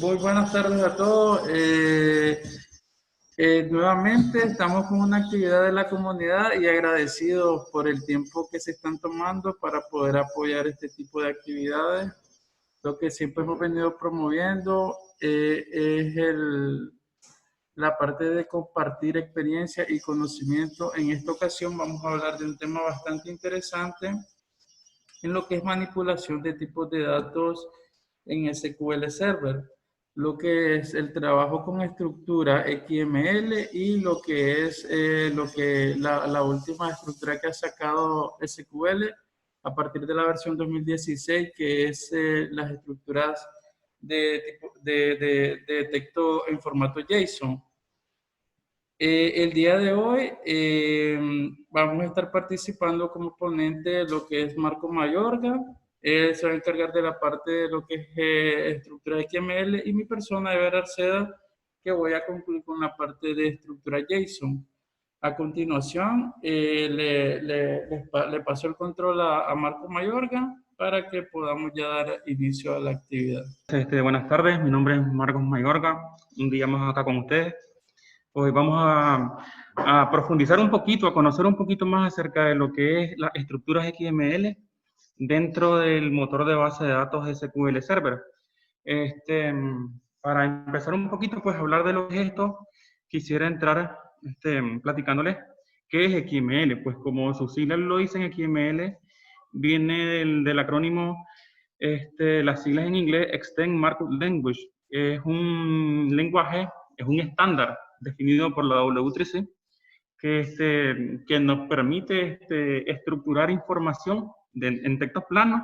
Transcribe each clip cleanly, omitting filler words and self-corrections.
Muy buenas tardes a todos. Nuevamente estamos con una actividad de la comunidad y agradecidos por el tiempo que se están tomando para poder apoyar este tipo de actividades. Lo que siempre hemos venido promoviendo es la parte de compartir experiencia y conocimiento. En esta ocasión vamos a hablar de un tema bastante interesante en lo que es manipulación de tipos de datos en SQL Server, lo que es el trabajo con estructura XML y lo que es la última estructura que ha sacado SQL a partir de la versión 2016, que es las estructuras de texto en formato JSON. El día de hoy vamos a estar participando como ponente de lo que es Marco Mayorga. Él se va a encargar de la parte de lo que es estructura XML y mi persona, Ever Arceda, que voy a concluir con la parte de estructura JSON. A continuación, le paso el control a Marco Mayorga para que podamos ya dar inicio a la actividad. Buenas tardes, mi nombre es Marcos Mayorga, un día más acá con ustedes. Hoy vamos a profundizar un poquito, a conocer un poquito más acerca de lo que es las estructuras XML dentro del motor de base de datos SQL Server. Para empezar un poquito, pues hablar de lo que es esto, quisiera entrar platicándoles qué es XML. Pues como sus siglas lo dicen, XML viene del acrónimo, las siglas en inglés, Extended Markup Language. Es un lenguaje, es un estándar definido por la W3C que nos permite estructurar información en textos planos.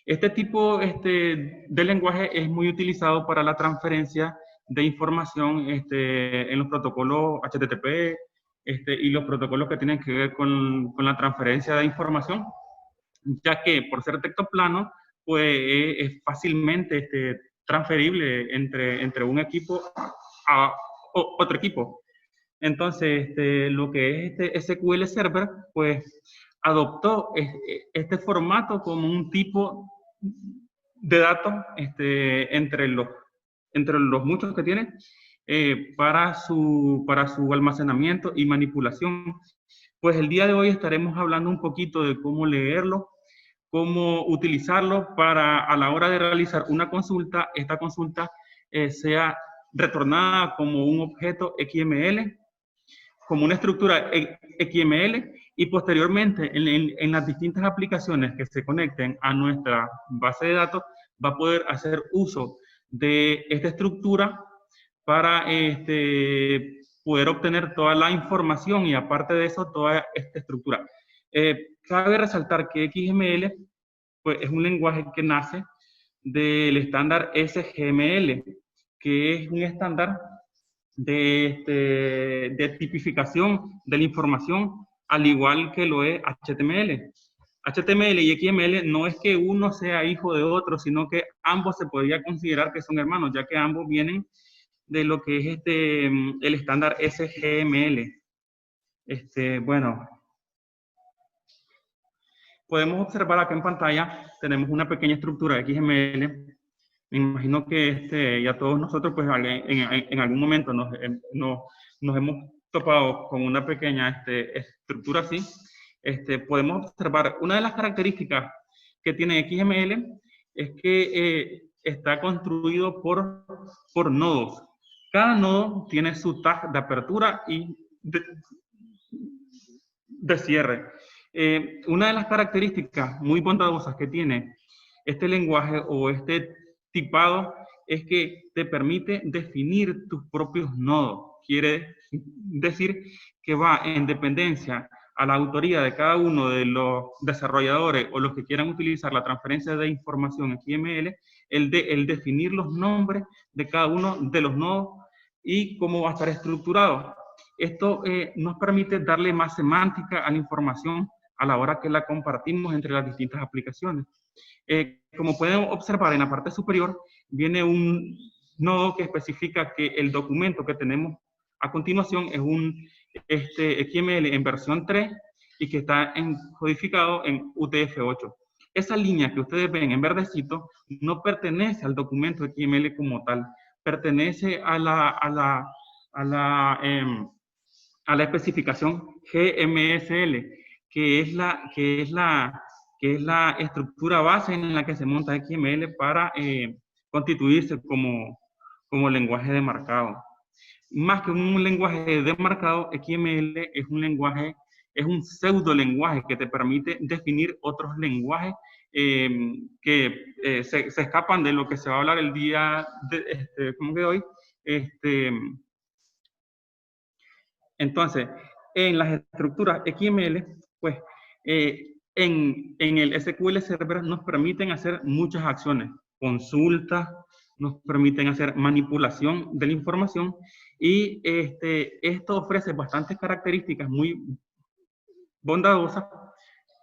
Este tipo de lenguaje es muy utilizado para la transferencia de información en los protocolos HTTP y los protocolos que tienen que ver con la transferencia de información, ya que por ser texto plano, pues es fácilmente transferible entre un equipo a otro equipo. Entonces, lo que es SQL Server, pues adoptó este formato como un tipo de datos entre los muchos que tiene para su almacenamiento y manipulación. Pues el día de hoy estaremos hablando un poquito de cómo leerlo, cómo utilizarlo para a la hora de realizar una consulta, esta consulta sea retornada como un objeto XML, como una estructura XML, y posteriormente en las distintas aplicaciones que se conecten a nuestra base de datos va a poder hacer uso de esta estructura para poder obtener toda la información y aparte de eso toda esta estructura. Cabe resaltar que XML pues, es un lenguaje que nace del estándar SGML, que es un estándar de tipificación de la información, al igual que lo es HTML. HTML y XML no es que uno sea hijo de otro, sino que ambos se podría considerar que son hermanos, ya que ambos vienen de lo que es el estándar SGML. Bueno, podemos observar acá en pantalla, tenemos una pequeña estructura de XML. Me imagino que ya todos nosotros, pues, en algún momento nos hemos topado con una pequeña estructura así. Podemos observar una de las características que tiene XML es que está construido por nodos. Cada nodo tiene su tag de apertura y de cierre. Una de las características muy bondadosas que tiene este lenguaje o este tipado es que te permite definir tus propios nodos. Quiere decir que va en dependencia a la autoría de cada uno de los desarrolladores o los que quieran utilizar la transferencia de información XML, el definir los nombres de cada uno de los nodos y cómo va a estar estructurado. Esto nos permite darle más semántica a la información a la hora que la compartimos entre las distintas aplicaciones. Como pueden observar en la parte superior, viene un nodo que especifica que el documento que tenemos a continuación es un XML en versión 3 y que está codificado en UTF-8. esa línea que ustedes ven en verdecito no pertenece al documento XML como tal, pertenece a la especificación GMSL, que es la estructura base en la que se monta XML para constituirse como lenguaje de marcado. Más que un lenguaje de marcado, XML es un lenguaje, es un pseudo lenguaje que te permite definir otros lenguajes que se escapan de lo que se va a hablar el día de hoy. Entonces, en las estructuras XML, pues en el SQL Server nos permiten hacer muchas acciones, consultas, nos permiten hacer manipulación de la información y esto ofrece bastantes características muy bondadosas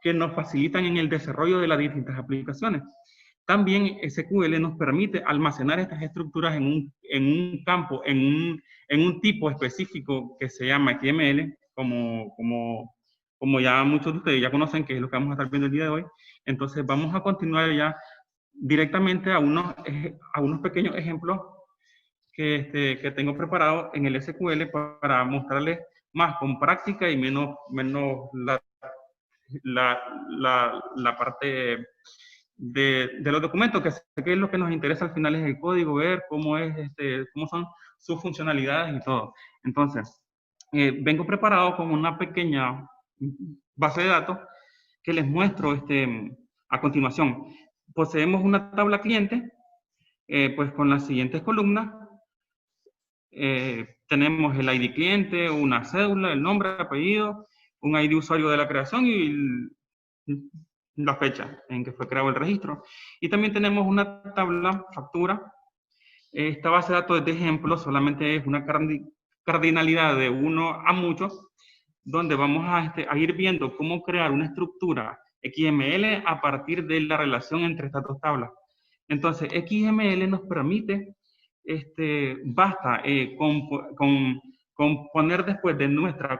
que nos facilitan en el desarrollo de las distintas aplicaciones. También SQL nos permite almacenar estas estructuras en un campo, en un tipo específico que se llama XML, como ya muchos de ustedes ya conocen, que es lo que vamos a estar viendo el día de hoy. Entonces vamos a continuar ya directamente a unos pequeños ejemplos que tengo preparados en el SQL para mostrarles más con práctica y menos la parte de los documentos, que sé que es lo que nos interesa al final, es el código, ver cómo son sus funcionalidades y todo. Entonces, vengo preparado con una pequeña base de datos que les muestro a continuación. Poseemos una tabla cliente, pues con las siguientes columnas. Tenemos el ID cliente, una cédula, el nombre, apellido, un ID usuario de la creación y la fecha en que fue creado el registro. Y también tenemos una tabla factura. Esta base de datos de ejemplo solamente es una cardinalidad de 1 a muchos, donde vamos a ir viendo cómo crear una estructura XML a partir de la relación entre estas dos tablas. Entonces, XML nos permite, basta con poner después de nuestra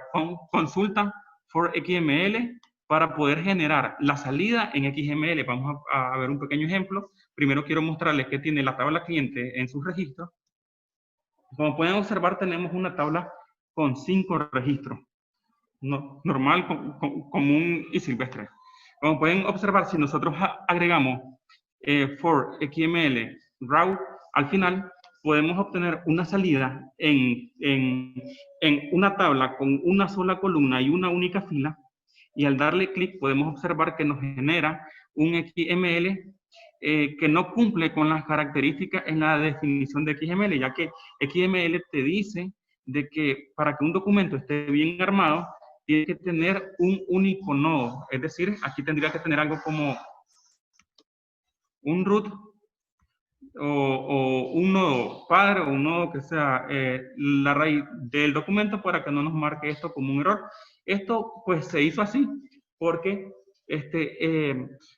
consulta for XML para poder generar la salida en XML. Vamos a ver un pequeño ejemplo. Primero quiero mostrarles que tiene la tabla cliente en sus registros. Como pueden observar, tenemos una tabla con 5 registros. Normal, común y silvestre. Como pueden observar, si nosotros agregamos for XML raw al final, podemos obtener una salida en una tabla con una sola columna y una única fila, y al darle clic podemos observar que nos genera un XML que no cumple con las características en la definición de XML, ya que XML te dice de que para que un documento esté bien armado, tiene que tener un único nodo. Es decir, aquí tendría que tener algo como un root o un nodo padre o un nodo que sea la raíz del documento para que no nos marque esto como un error. Esto pues se hizo así porque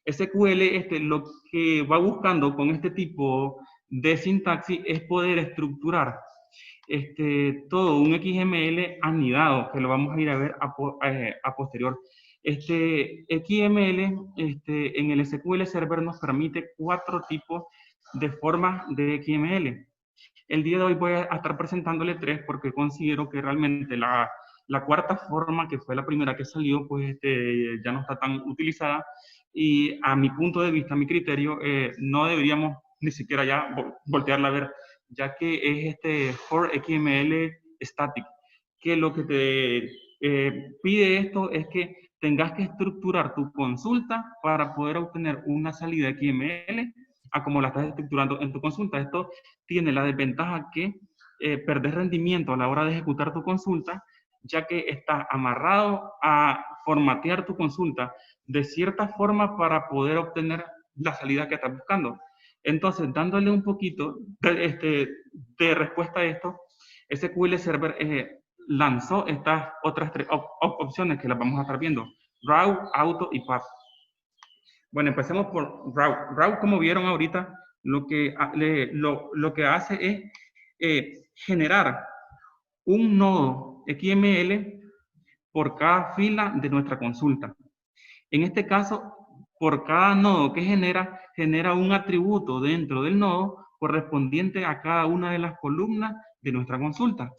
SQL lo que va buscando con este tipo de sintaxis es poder estructurar todo un XML anidado, que lo vamos a ir a ver a posterior. XML en el SQL Server nos permite 4 tipos de formas de XML. El día de hoy voy a estar presentándole 3 porque considero que realmente la cuarta forma, que fue la primera que salió, pues ya no está tan utilizada, y a mi punto de vista, a mi criterio, no deberíamos ni siquiera ya voltearla a ver, ya que es for XML static, que lo que te pide esto es que tengas que estructurar tu consulta para poder obtener una salida XML a como la estás estructurando en tu consulta. Esto tiene la desventaja que perdés rendimiento a la hora de ejecutar tu consulta, ya que estás amarrado a formatear tu consulta de cierta forma para poder obtener la salida que estás buscando. Entonces, dándole un poquito de respuesta a esto, SQL Server lanzó estas otras 3 opciones que las vamos a estar viendo: Raw, Auto y Path. Bueno, empecemos por Raw. Raw, como vieron ahorita, lo que hace es generar un nodo XML por cada fila de nuestra consulta. En este caso, por cada nodo que genera un atributo dentro del nodo correspondiente a cada una de las columnas de nuestra consulta.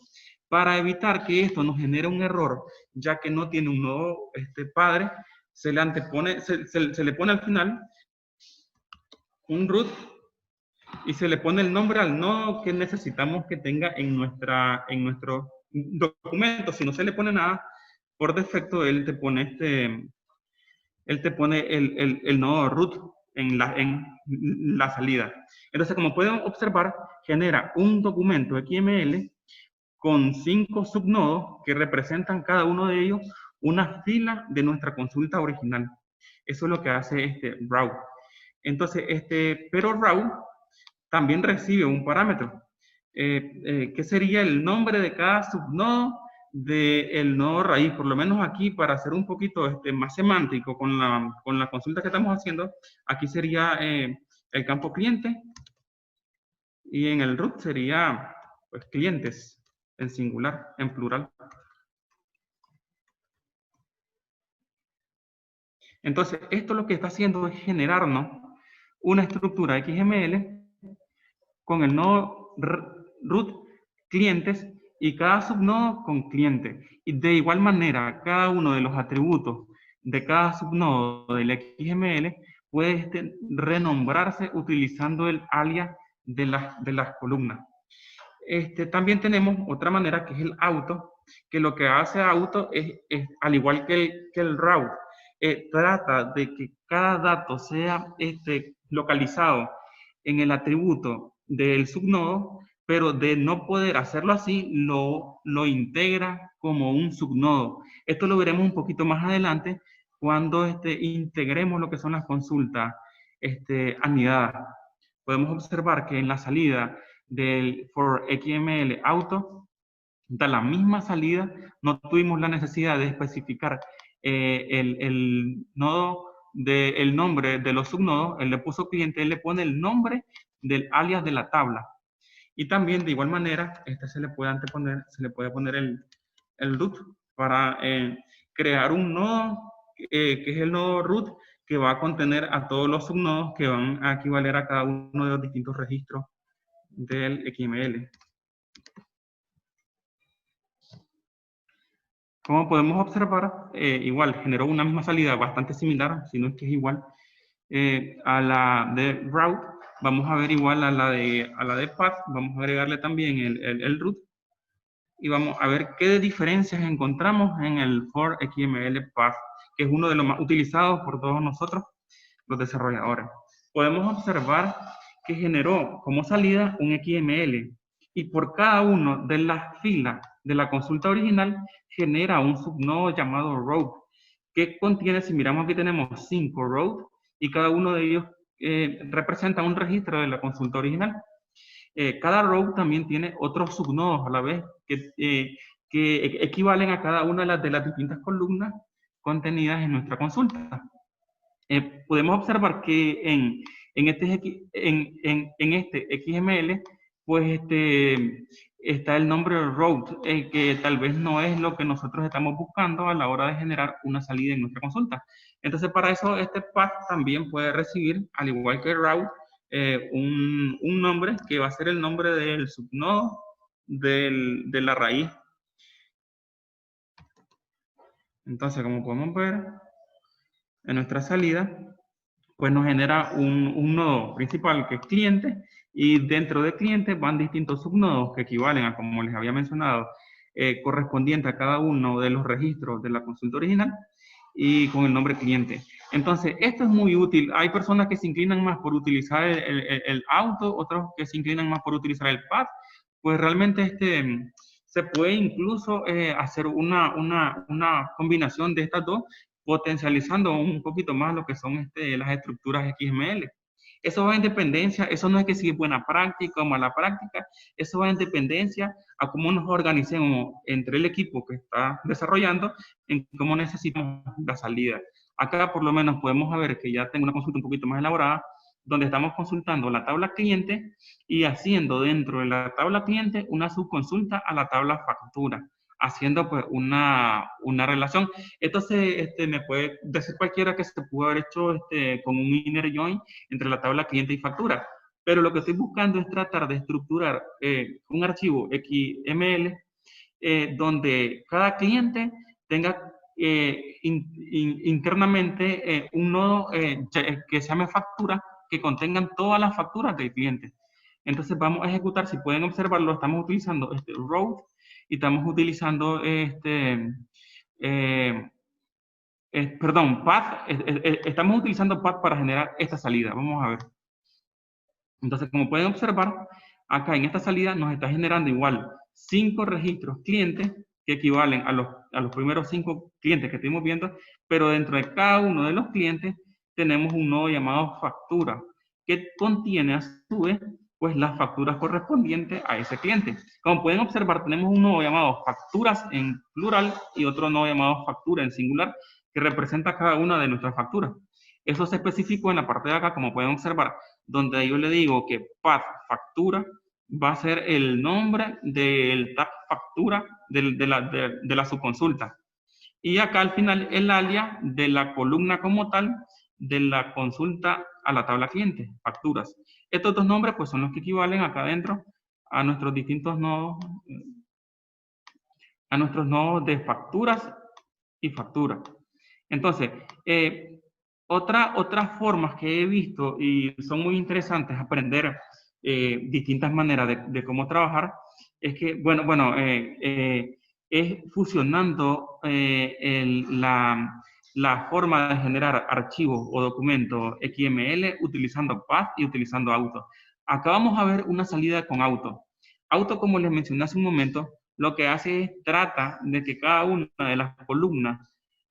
Para evitar que esto nos genere un error, ya que no tiene un nodo padre, se le pone al final un root y se le pone el nombre al nodo que necesitamos que tenga en nuestro documento. Si no se le pone nada, por defecto él te pone el nodo root en la salida. Entonces, como pueden observar, genera un documento XML con 5 subnodos que representan cada uno de ellos una fila de nuestra consulta original. Eso es lo que hace raw. Entonces, pero raw también recibe un parámetro, que sería el nombre de cada subnodo del nodo raíz. Por lo menos aquí, para hacer un poquito más semántico con la consulta que estamos haciendo, aquí sería el campo cliente, y en el root sería pues clientes, en singular, en plural. Entonces, esto lo que está haciendo es generarnos una estructura XML con el nodo root clientes y cada subnodo con cliente. Y de igual manera, cada uno de los atributos de cada subnodo del XML puede renombrarse utilizando el alias de las columnas. También tenemos otra manera que es el auto, que lo que hace auto es al igual que el raw, trata de que cada dato sea localizado en el atributo del subnodo, pero de no poder hacerlo así, lo integra como un subnodo. Esto lo veremos un poquito más adelante cuando integremos lo que son las consultas anidadas. Podemos observar que en la salida del for XML auto da la misma salida, no tuvimos la necesidad de especificar el nodo el nombre de los subnodos. Él le puso cliente, él le pone el nombre del alias de la tabla. Y también de igual manera se le puede poner el root para crear un nodo que es el nodo root, que va a contener a todos los subnodos que van a equivaler a cada uno de los distintos registros del XML. Como podemos observar, igual generó una misma salida bastante similar, si no es que es igual, a la de route. Vamos a ver igual a la de path. Vamos a agregarle también el root. Y vamos a ver qué diferencias encontramos en el for XML path, que es uno de los más utilizados por todos nosotros, los desarrolladores. Podemos observar que generó como salida un XML, y por cada uno de las filas de la consulta original genera un subnodo llamado route, que contiene, si miramos aquí tenemos 5 routes, y cada uno de ellos representa un registro de la consulta original. Cada route también tiene otros subnodos a la vez, que equivalen a cada una de las distintas columnas contenidas en nuestra consulta. Podemos observar que en este XML, pues está el nombre route, que tal vez no es lo que nosotros estamos buscando a la hora de generar una salida en nuestra consulta. Entonces, para eso este path también puede recibir, al igual que route, un nombre que va a ser el nombre del subnodo de la raíz. Entonces, como podemos ver, en nuestra salida, pues nos genera un nodo principal que es cliente, y dentro de cliente van distintos subnodos que equivalen a, como les había mencionado, correspondiente a cada uno de los registros de la consulta original y con el nombre cliente. Entonces, esto es muy útil. Hay personas que se inclinan más por utilizar el auto, otros que se inclinan más por utilizar el path. Pues realmente se puede incluso hacer una combinación de estas dos, potencializando un poquito más lo que son las estructuras XML. Eso va en dependencia, eso no es que si es buena práctica o mala práctica, eso va en dependencia a cómo nos organicemos entre el equipo que está desarrollando en cómo necesitamos la salida. Acá por lo menos podemos ver que ya tengo una consulta un poquito más elaborada, donde estamos consultando la tabla cliente y haciendo dentro de la tabla cliente una subconsulta a la tabla factura. haciendo pues una relación. Entonces, me puede decir cualquiera que se pudo haber hecho con un inner join entre la tabla cliente y factura. Pero lo que estoy buscando es tratar de estructurar un archivo XML donde cada cliente tenga internamente un nodo que se llame factura, que contengan todas las facturas del cliente. Entonces vamos a ejecutar, si pueden observarlo, estamos utilizando route y estamos utilizando path, estamos utilizando path para generar esta salida. Vamos a ver. Entonces, como pueden observar, acá en esta salida nos está generando igual 5 registros clientes que equivalen a los primeros 5 clientes que estuvimos viendo, pero dentro de cada uno de los clientes tenemos un nodo llamado factura, que contiene a su vez pues las facturas correspondientes a ese cliente. Como pueden observar, tenemos un nodo llamado facturas en plural y otro nodo llamado factura en singular, que representa cada una de nuestras facturas. Eso se especificó en la parte de acá, como pueden observar, donde yo le digo que path factura va a ser el nombre del tag factura de la subconsulta. Y acá al final el alias de la columna como tal de la consulta a la tabla cliente, facturas. Estos dos nombres pues son los que equivalen acá adentro a nuestros distintos nodos, de facturas y factura. Entonces, otras formas que he visto y son muy interesantes aprender distintas maneras de cómo trabajar es que, es fusionando la forma de generar archivos o documentos XML utilizando path y utilizando auto. Acá vamos a ver una salida con auto. Auto, como les mencioné hace un momento, lo que hace es trata de que cada una de las columnas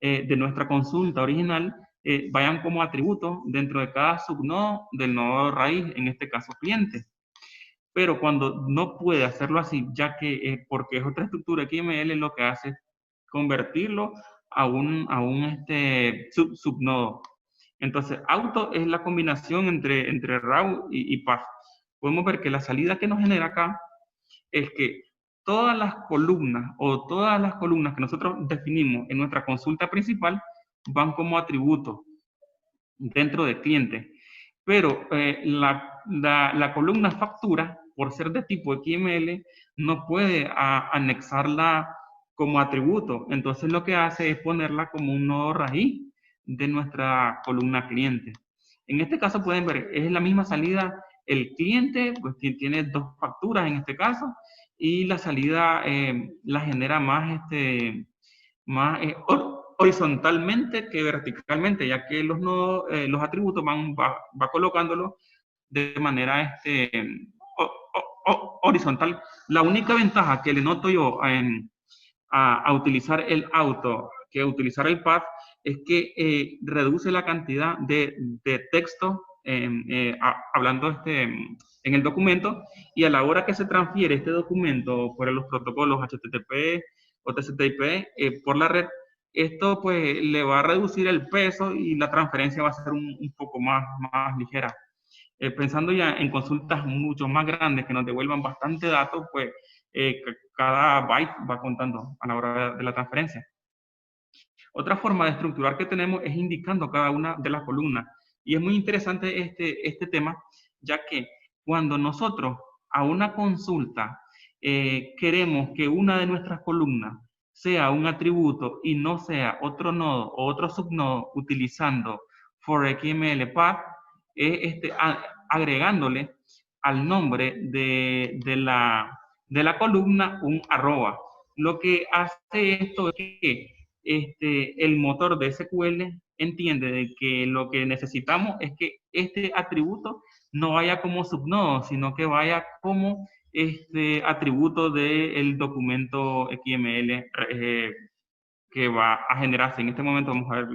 de nuestra consulta original vayan como atributos dentro de cada subnodo del nodo raíz, en este caso cliente. Pero cuando no puede hacerlo así, ya que porque es otra estructura XML, lo que hace es convertirlo a un subnodo. Entonces, auto es la combinación entre raw y path. Podemos ver que la salida que nos genera acá es que todas las columnas que nosotros definimos en nuestra consulta principal van como atributos dentro de cliente. Pero la columna factura, por ser de tipo XML, no puede anexarla como atributo. Entonces lo que hace es ponerla como un nodo raíz de nuestra columna cliente. En este caso pueden ver, es la misma salida. El cliente pues tiene dos facturas en este caso, y la salida la genera más horizontalmente que verticalmente, ya que los nodos, los atributos va colocándolos de manera horizontal. La única ventaja que le noto yo a utilizar el auto que utilizar el path es que reduce la cantidad de texto hablando en el documento, y a la hora que se transfiere este documento por los protocolos HTTP o TCP/IP por la red, esto pues le va a reducir el peso y la transferencia va a ser un poco más ligera. Pensando ya en consultas mucho más grandes que nos devuelvan bastante datos, pues cada byte va contando a la hora de la transferencia. Otra forma de estructurar que tenemos es indicando cada una de las columnas. Y es muy interesante este tema, ya que cuando nosotros a una consulta queremos que una de nuestras columnas sea un atributo y no sea otro nodo o otro subnodo utilizando for XML path, agregándole al nombre de la columna un arroba. Lo que hace esto es que el motor de SQL entiende de que lo que necesitamos es que este atributo no vaya como subnodo, sino que vaya como atributo del documento XML que va a generarse. En este momento vamos a ver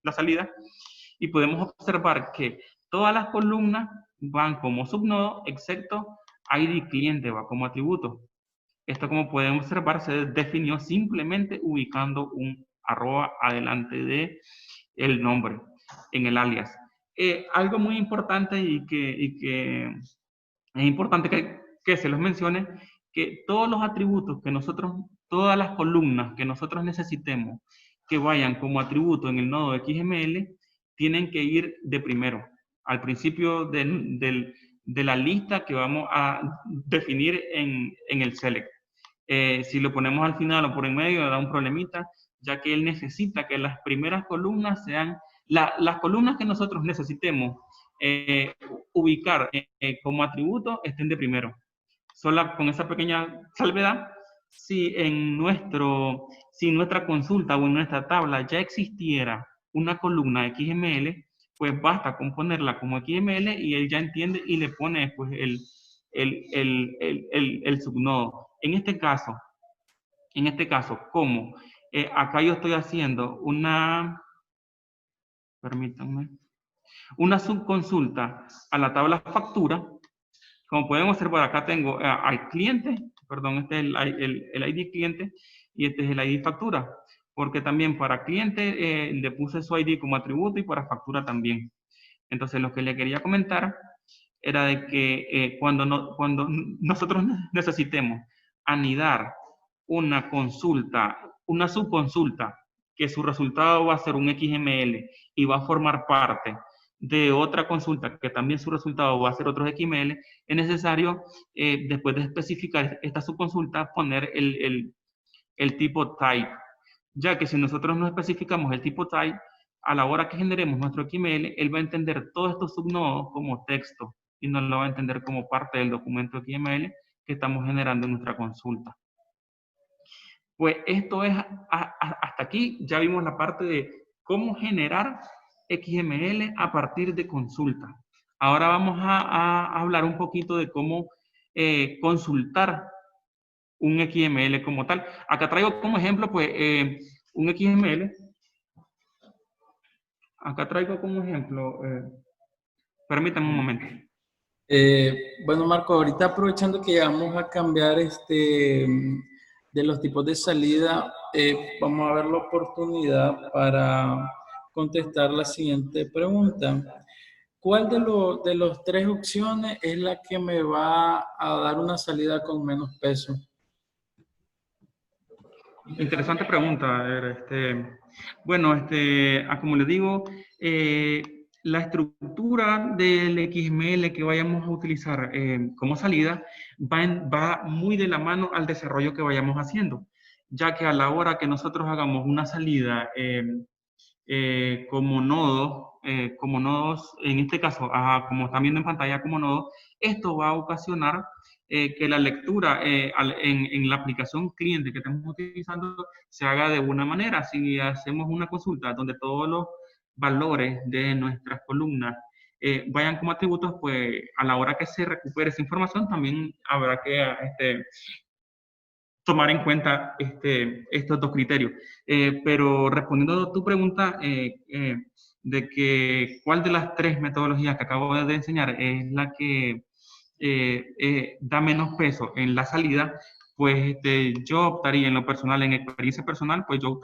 la salida y podemos observar que todas las columnas van como subnodo, excepto ID cliente va como atributo. Esto, como pueden observar, se definió simplemente ubicando un arroba adelante de el nombre en el alias. Algo muy importante y que es importante que se los mencione que todos los atributos que nosotros, todas las columnas que nosotros necesitemos que vayan como atributo en el nodo XML, tienen que ir de primero, al principio de la lista que vamos a definir en el select. Si lo ponemos al final o por en medio, da un problemita, ya que él necesita que las primeras columnas sean, las columnas que nosotros necesitemos ubicar como atributo estén de primero. Solo con esa pequeña salvedad, si en nuestra consulta o en nuestra tabla ya existiera una columna XML, pues basta con ponerla como XML y él ya entiende y le pone pues, el subnodo. En este caso, como acá yo estoy haciendo una, permítanme, una subconsulta a la tabla factura, como pueden observar, acá tengo al cliente, perdón, este es el ID cliente y este es el ID factura, porque también para cliente le puse su ID como atributo y para factura también. Entonces, lo que le quería comentar era de que cuando nosotros necesitemos anidar una consulta, una subconsulta, que su resultado va a ser un XML y va a formar parte de otra consulta que también su resultado va a ser otro XML, es necesario, después de especificar esta subconsulta, poner el tipo type, ya que si nosotros no especificamos el tipo type, a la hora que generemos nuestro XML, él va a entender todos estos subnodos como texto y no lo va a entender como parte del documento XML que estamos generando en nuestra consulta. Pues esto es, hasta aquí ya vimos la parte de cómo generar XML a partir de consulta. Ahora vamos a hablar un poquito de cómo consultar un XML como tal. Acá traigo como ejemplo, pues, un XML. Acá traigo como ejemplo, permítanme un momento. Bueno, Marco, ahorita aprovechando que ya vamos a cambiar de los tipos de salida, vamos a ver la oportunidad para contestar la siguiente pregunta. ¿Cuál de los tres opciones es la que me va a dar una salida con menos peso? Interesante pregunta. Bueno, como les digo, la estructura del XML que vayamos a utilizar como salida va muy de la mano al desarrollo que vayamos haciendo, ya que a la hora que nosotros hagamos una salida como nodos, en este caso, como están viendo en pantalla como nodos, esto va a ocasionar que la lectura en la aplicación cliente que estamos utilizando se haga de una manera. Si hacemos una consulta donde todos los valores de nuestras columnas vayan como atributos, pues a la hora que se recupere esa información también habrá que tomar en cuenta estos dos criterios. Pero respondiendo a tu pregunta de que cuál de las tres metodologías que acabo de enseñar es la que da menos peso en la salida, pues yo optaría en lo personal, en experiencia personal, pues yo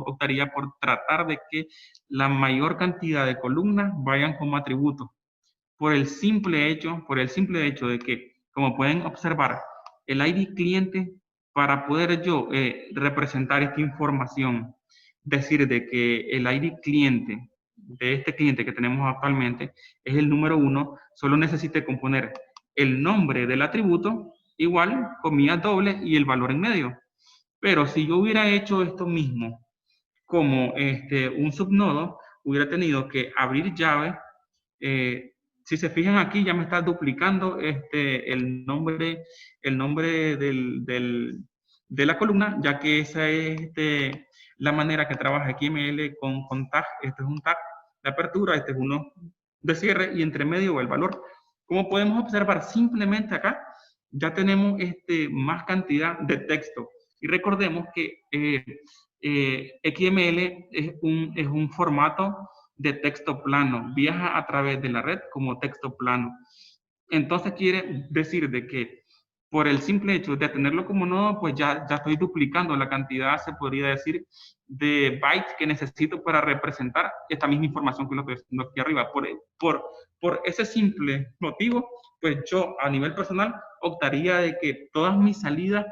optaría por tratar de que la mayor cantidad de columnas vayan como atributos, por el simple hecho de que, como pueden observar, el ID cliente, para poder yo representar esta información, decir de que el ID cliente, de este cliente que tenemos actualmente, es el número 1, solo necesite componer el nombre del atributo, igual, comillas dobles y el valor en medio. Pero si yo hubiera hecho esto mismo como un subnodo, hubiera tenido que abrir llave. Si se fijan aquí, ya me está duplicando el nombre de la columna, ya que esa es la manera que trabaja XML con tag. Este es un tag de apertura, este es uno de cierre y entre medio va el valor. Como podemos observar, simplemente acá ya tenemos más cantidad de texto. Y recordemos que XML es un formato de texto plano, viaja a través de la red como texto plano. Entonces quiere decir de que por el simple hecho de tenerlo como nodo, pues ya estoy duplicando la cantidad, se podría decir, de bytes que necesito para representar esta misma información que lo estoy haciendo aquí arriba. Por ese simple motivo, pues yo a nivel personal optaría de que todas mis salidas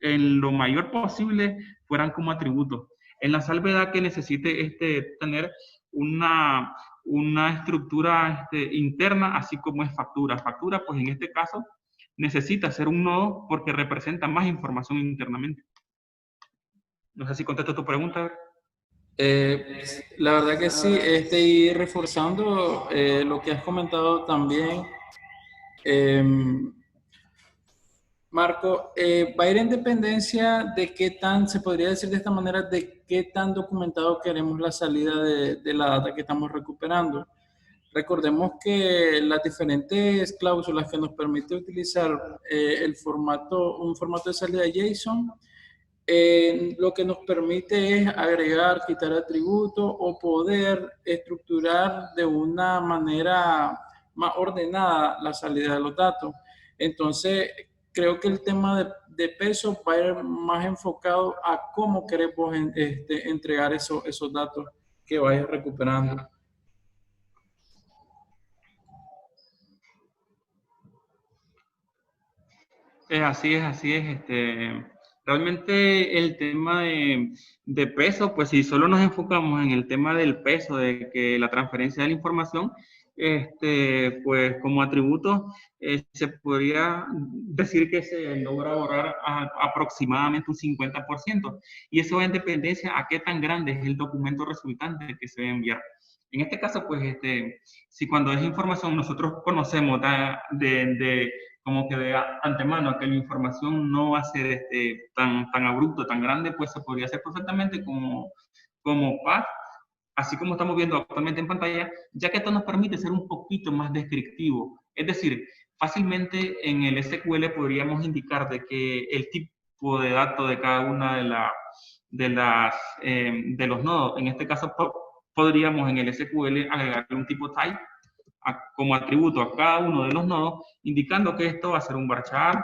en lo mayor posible fueran como atributos. En la salvedad que necesite tener una estructura interna, así como es factura. Factura, pues en este caso, necesita ser un nodo porque representa más información internamente. No sé si contesto tu pregunta. La verdad que sí, y reforzando lo que has comentado también, Marco, va a ir en dependencia de qué tan, se podría decir de esta manera, de qué tan documentado queremos la salida de la data que estamos recuperando. Recordemos que las diferentes cláusulas que nos permite utilizar un formato de salida JSON, lo que nos permite es agregar, quitar atributos o poder estructurar de una manera más ordenada la salida de los datos. Entonces, creo que el tema de peso va a ir más enfocado a cómo queremos entregar esos datos que vayas recuperando. Así es, así es. Realmente el tema de peso, pues si solo nos enfocamos en el tema del peso, de que la transferencia de la información, pues como atributo se podría decir que se logra ahorrar aproximadamente un 50%. Y eso va en dependencia a qué tan grande es el documento resultante que se va a enviar. En este caso, pues, si cuando es información nosotros conocemos como que de antemano que la información no va a ser tan abrupto, tan grande, pues se podría hacer perfectamente como path, así como estamos viendo actualmente en pantalla, ya que esto nos permite ser un poquito más descriptivo. Es decir, fácilmente en el SQL podríamos indicar de que el tipo de datos de cada una de los nodos, en este caso podríamos en el SQL agregar un tipo type como atributo a cada uno de los nodos, indicando que esto va a ser un varchar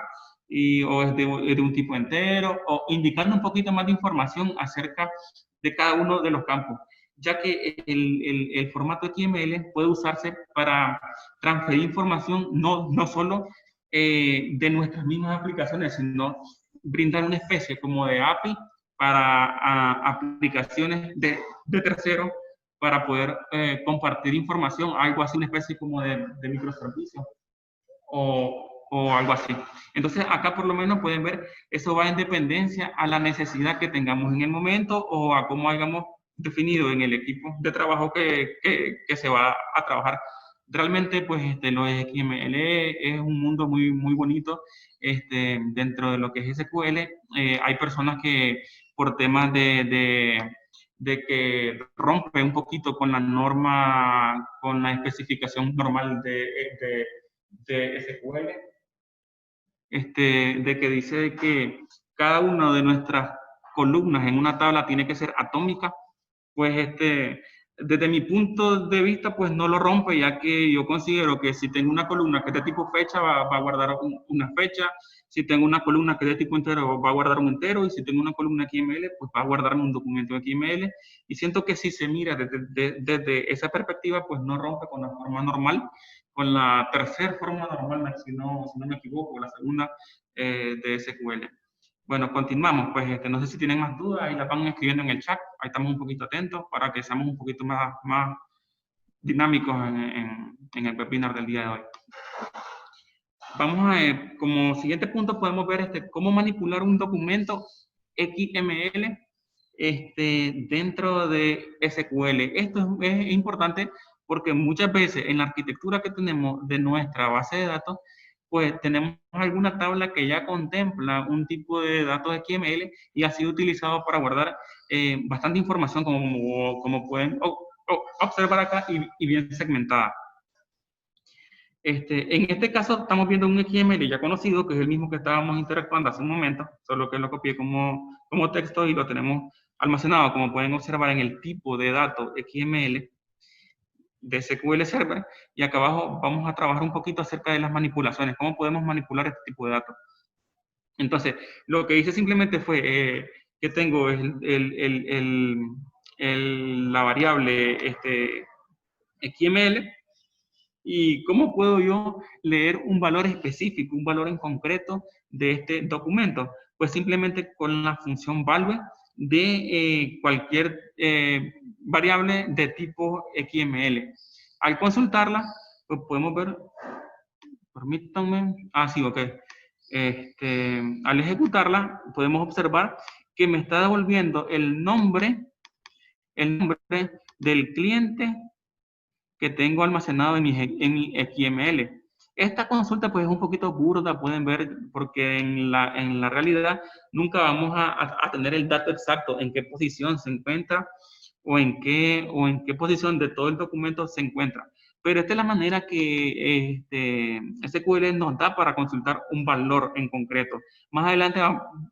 o es de un tipo entero, o indicando un poquito más de información acerca de cada uno de los campos, ya que el formato XML puede usarse para transferir información no solo de nuestras mismas aplicaciones, sino brindar una especie como de API para aplicaciones de terceros para poder compartir información, algo así, una especie como de microservicio o algo así. Entonces, acá por lo menos pueden ver, eso va en dependencia a la necesidad que tengamos en el momento o a cómo hayamos definido en el equipo de trabajo que se va a trabajar. Realmente, pues, lo de XML es un mundo muy, muy bonito. Dentro de lo que es SQL, hay personas que por temas de que rompe un poquito con la norma, con la especificación normal de SQL, de que dice que cada una de nuestras columnas en una tabla tiene que ser atómica, pues desde mi punto de vista, pues no lo rompe, ya que yo considero que si tengo una columna que es de tipo fecha, va a guardar una fecha. Si tengo una columna que es de tipo entero, va a guardar un entero. Y si tengo una columna XML, pues va a guardarme un documento XML. Y siento que si se mira desde esa perspectiva, pues no rompe con la forma normal, con la tercera forma normal, si no me equivoco, la segunda de SQL. Bueno, continuamos. Pues no sé si tienen más dudas, ahí las van escribiendo en el chat. Ahí estamos un poquito atentos para que seamos un poquito más dinámicos en el webinar del día de hoy. Vamos a, como siguiente punto, podemos ver cómo manipular un documento XML dentro de SQL. Esto es importante porque muchas veces en la arquitectura que tenemos de nuestra base de datos, pues tenemos alguna tabla que ya contempla un tipo de datos XML y ha sido utilizado para guardar bastante información, como pueden observar acá, y bien segmentada. En este caso estamos viendo un XML ya conocido, que es el mismo que estábamos interactuando hace un momento, solo que lo copié como texto y lo tenemos almacenado, como pueden observar, en el tipo de datos XML de SQL Server. Y acá abajo vamos a trabajar un poquito acerca de las manipulaciones, cómo podemos manipular este tipo de datos. Entonces, lo que hice simplemente fue que tengo la variable XML, y cómo puedo yo leer un valor específico, un valor en concreto de este documento. Pues simplemente con la función value de cualquier variable de tipo XML. Al consultarla, pues podemos ver, permítanme, sí, ok. Al ejecutarla, podemos observar que me está devolviendo el nombre del cliente que tengo almacenado en mi XML. Esta consulta pues es un poquito burda, pueden ver, porque en la realidad nunca vamos a tener el dato exacto en qué posición se encuentra o en qué posición de todo el documento se encuentra. Pero esta es la manera que SQL nos da para consultar un valor en concreto. Más adelante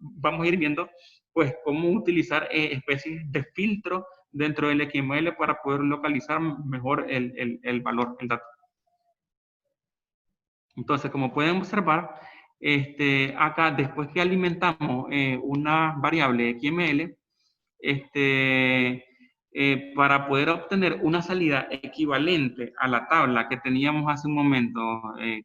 vamos a ir viendo pues cómo utilizar especies de filtro dentro del XML para poder localizar mejor el valor, el dato. Entonces, como pueden observar, acá después que alimentamos una variable XML, para poder obtener una salida equivalente a la tabla que teníamos hace un momento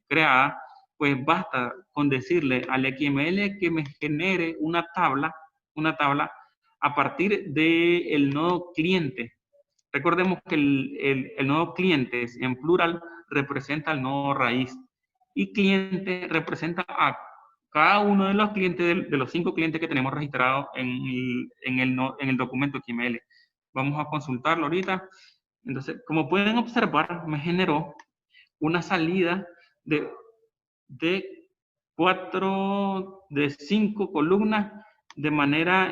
creada, pues basta con decirle al XML que me genere una tabla a partir del nodo cliente. Recordemos que el nodo clientes en plural representa al nodo raíz y cliente representa a cada uno de los clientes, de los 5 clientes que tenemos registrados en el documento XML. Vamos a consultarlo ahorita. Entonces, como pueden observar, me generó una salida de 5 columnas de manera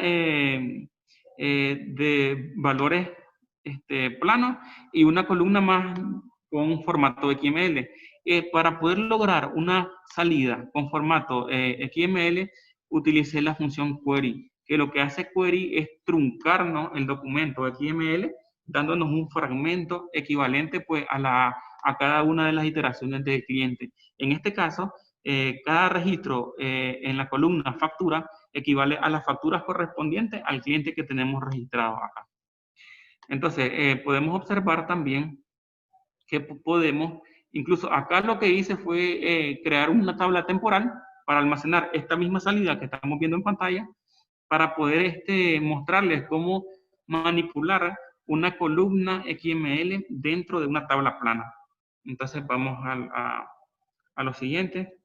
de valores planos y una columna más con formato XML. Para poder lograr una salida con formato XML, utilicé la función query, que lo que hace query es truncarnos el documento XML, dándonos un fragmento equivalente pues a cada una de las iteraciones del cliente. En este caso, cada registro en la columna factura equivale a las facturas correspondientes al cliente que tenemos registrado acá. Entonces, podemos observar también que podemos, incluso acá lo que hice fue crear una tabla temporal para almacenar esta misma salida que estamos viendo en pantalla, para poder mostrarles cómo manipular una columna XML dentro de una tabla plana. Entonces, vamos a lo siguiente.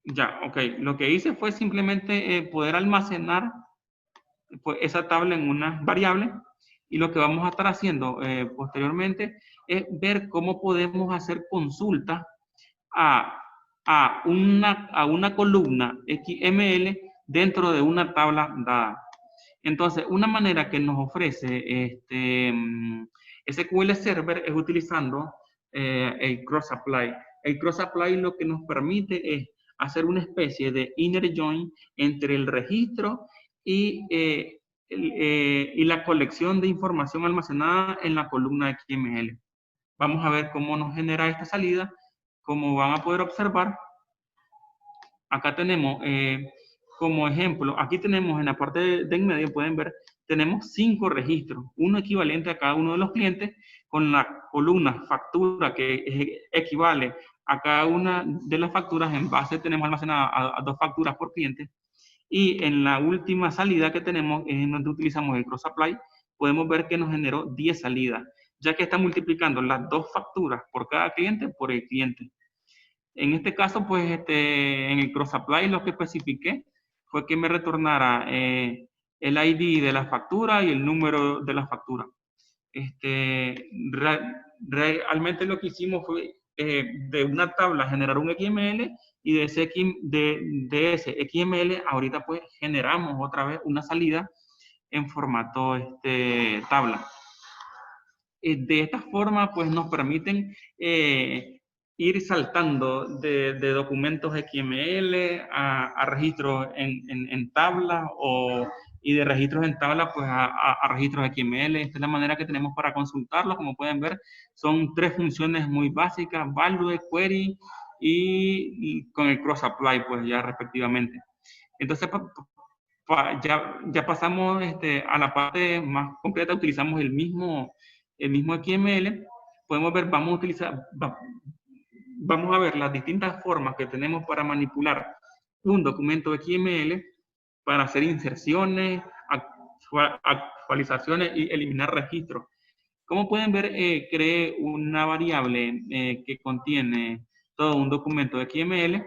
Ya, ok. Lo que hice fue simplemente poder almacenar pues, esa tabla en una variable, y lo que vamos a estar haciendo posteriormente es ver cómo podemos hacer consulta a una columna XML dentro de una tabla dada. Entonces, una manera que nos ofrece SQL Server es utilizando el Cross Apply. El Cross Apply lo que nos permite es hacer una especie de inner join entre el registro y la colección de información almacenada en la columna XML. Vamos a ver cómo nos genera esta salida. Como van a poder observar, acá tenemos como ejemplo, aquí tenemos en la parte de en medio, pueden ver, tenemos 5 registros, uno equivalente a cada uno de los clientes, con la columna factura que equivale a cada una de las facturas. En base tenemos almacenada a 2 facturas por cliente, y en la última salida que tenemos, en donde utilizamos el Cross Apply, podemos ver que nos generó 10 salidas, ya que está multiplicando las 2 facturas por cada cliente por el cliente. En este caso, pues, en el Cross Apply lo que especifiqué fue que me retornara el ID de la factura y el número de la factura. Realmente lo que hicimos fue de una tabla generar un XML, y de ese XML ahorita pues generamos otra vez una salida en formato tabla. De esta forma pues nos permiten ir saltando de documentos XML a registros en tabla, y de registros en tabla pues a registros XML. Esta es la manera que tenemos para consultarlos. Como pueden ver, son 3 funciones muy básicas: value, query y con el cross apply, pues ya respectivamente. Entonces, ya pasamos a la parte más concreta, utilizamos el mismo XML. Podemos ver, vamos a ver las distintas formas que tenemos para manipular un documento XML, para hacer inserciones, actualizaciones y eliminar registros. Como pueden ver, creé una variable que contiene todo un documento XML,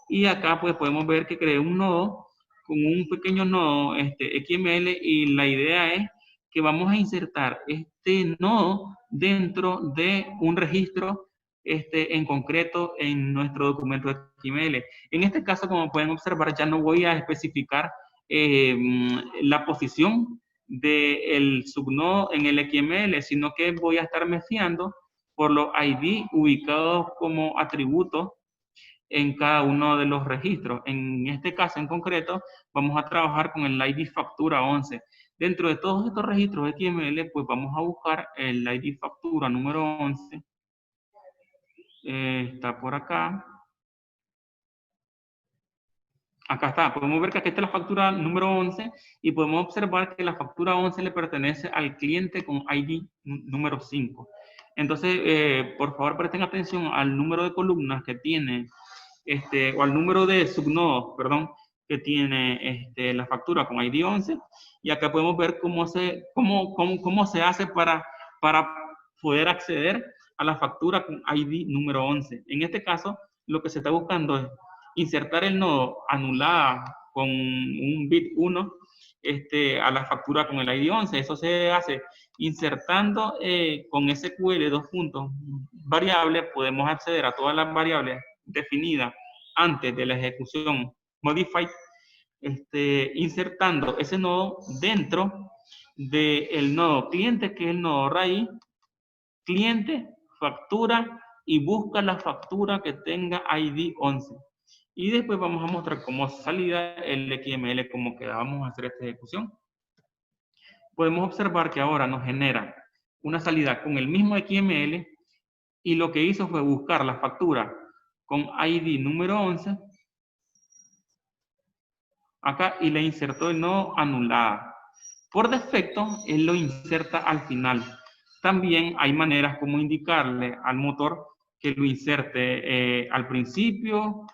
y acá pues podemos ver que creé un nodo con un pequeño nodo XML, y la idea es que vamos a insertar este nodo dentro de un registro en concreto en nuestro documento XML. En este caso, como pueden observar, ya no voy a especificar la posición del subnodo en el XML, sino que voy a estarme fiando por los ID ubicados como atributos en cada uno de los registros. En este caso en concreto, vamos a trabajar con el ID factura 11. Dentro de todos estos registros XML, pues vamos a buscar el ID factura número 11. Está por acá. Acá está, podemos ver que aquí está la factura número 11, y podemos observar que la factura 11 le pertenece al cliente con ID número 5. Entonces, por favor, presten atención al número de columnas que tiene, o al número de subnodos, perdón, que tiene la factura con ID 11, y acá podemos ver cómo se hace para poder acceder a la factura con ID número 11. En este caso, lo que se está buscando es insertar el nodo anulada con un bit 1 a la factura con el ID 11. Eso se hace insertando con SQL variables. Podemos acceder a todas las variables definidas antes de la ejecución modify, insertando ese nodo dentro del nodo cliente, que es el nodo raíz, cliente, factura, y busca la factura que tenga ID 11. Y después vamos a mostrar como salida el XML, cómo queda. Vamos a hacer esta ejecución. Podemos observar que ahora nos genera una salida con el mismo XML, y lo que hizo fue buscar la factura con ID número 11 acá, y le insertó el nodo anulada. Por defecto, él lo inserta al final. También hay maneras como indicarle al motor que lo inserte al principio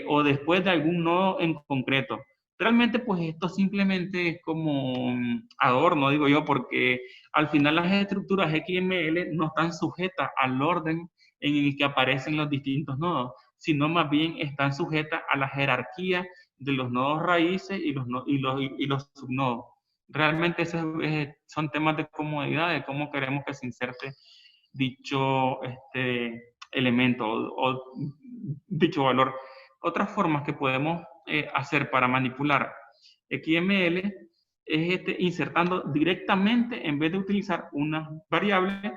o después de algún nodo en concreto. Realmente, pues esto simplemente es como adorno, digo yo, porque al final las estructuras XML no están sujetas al orden en el que aparecen los distintos nodos, sino más bien están sujetas a la jerarquía de los nodos raíces y los subnodos. Realmente esos son temas de comodidad, de cómo queremos que se inserte dicho elemento o dicho valor. Otras formas que podemos hacer para manipular XML es insertando directamente, en vez de utilizar una variable,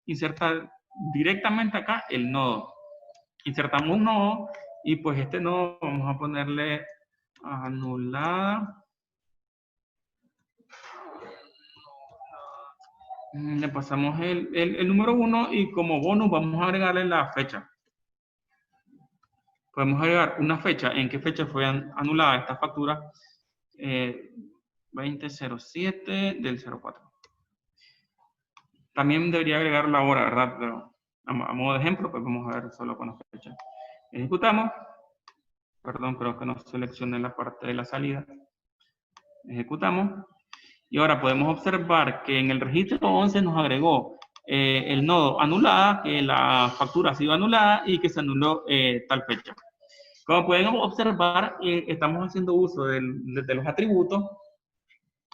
insertar directamente acá el nodo. Insertamos un nodo, y pues este nodo vamos a ponerle anulada. Le pasamos el número 1, y como bonus vamos a agregarle la fecha. Podemos agregar una fecha, en qué fecha fue anulada esta factura, 2007 del 04. También debería agregar la hora, ¿verdad? Pero a modo de ejemplo, pues vamos a ver solo con la fecha. Ejecutamos. Perdón, creo que no seleccioné la parte de la salida. Ejecutamos. Y ahora podemos observar que en el registro 11 nos agregó el nodo anulada, que la factura ha sido anulada y que se anuló tal fecha. Como pueden observar, estamos haciendo uso de los atributos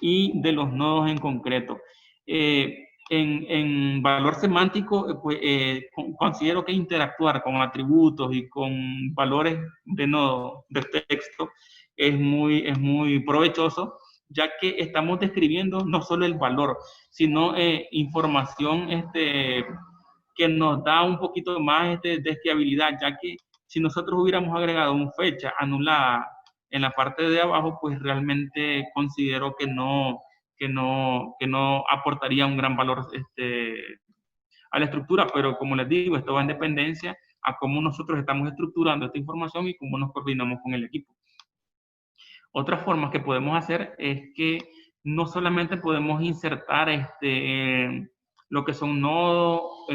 y de los nodos en concreto. En valor semántico, pues, considero que interactuar con atributos y con valores de nodo de texto es muy provechoso, ya que estamos describiendo no solo el valor, sino información que nos da un poquito más de fiabilidad, ya que si nosotros hubiéramos agregado una fecha anulada en la parte de abajo, pues realmente considero que no aportaría un gran valor a la estructura. Pero como les digo, esto va en dependencia a cómo nosotros estamos estructurando esta información y cómo nos coordinamos con el equipo. Otra forma que podemos hacer es que no solamente podemos insertar lo que son nodos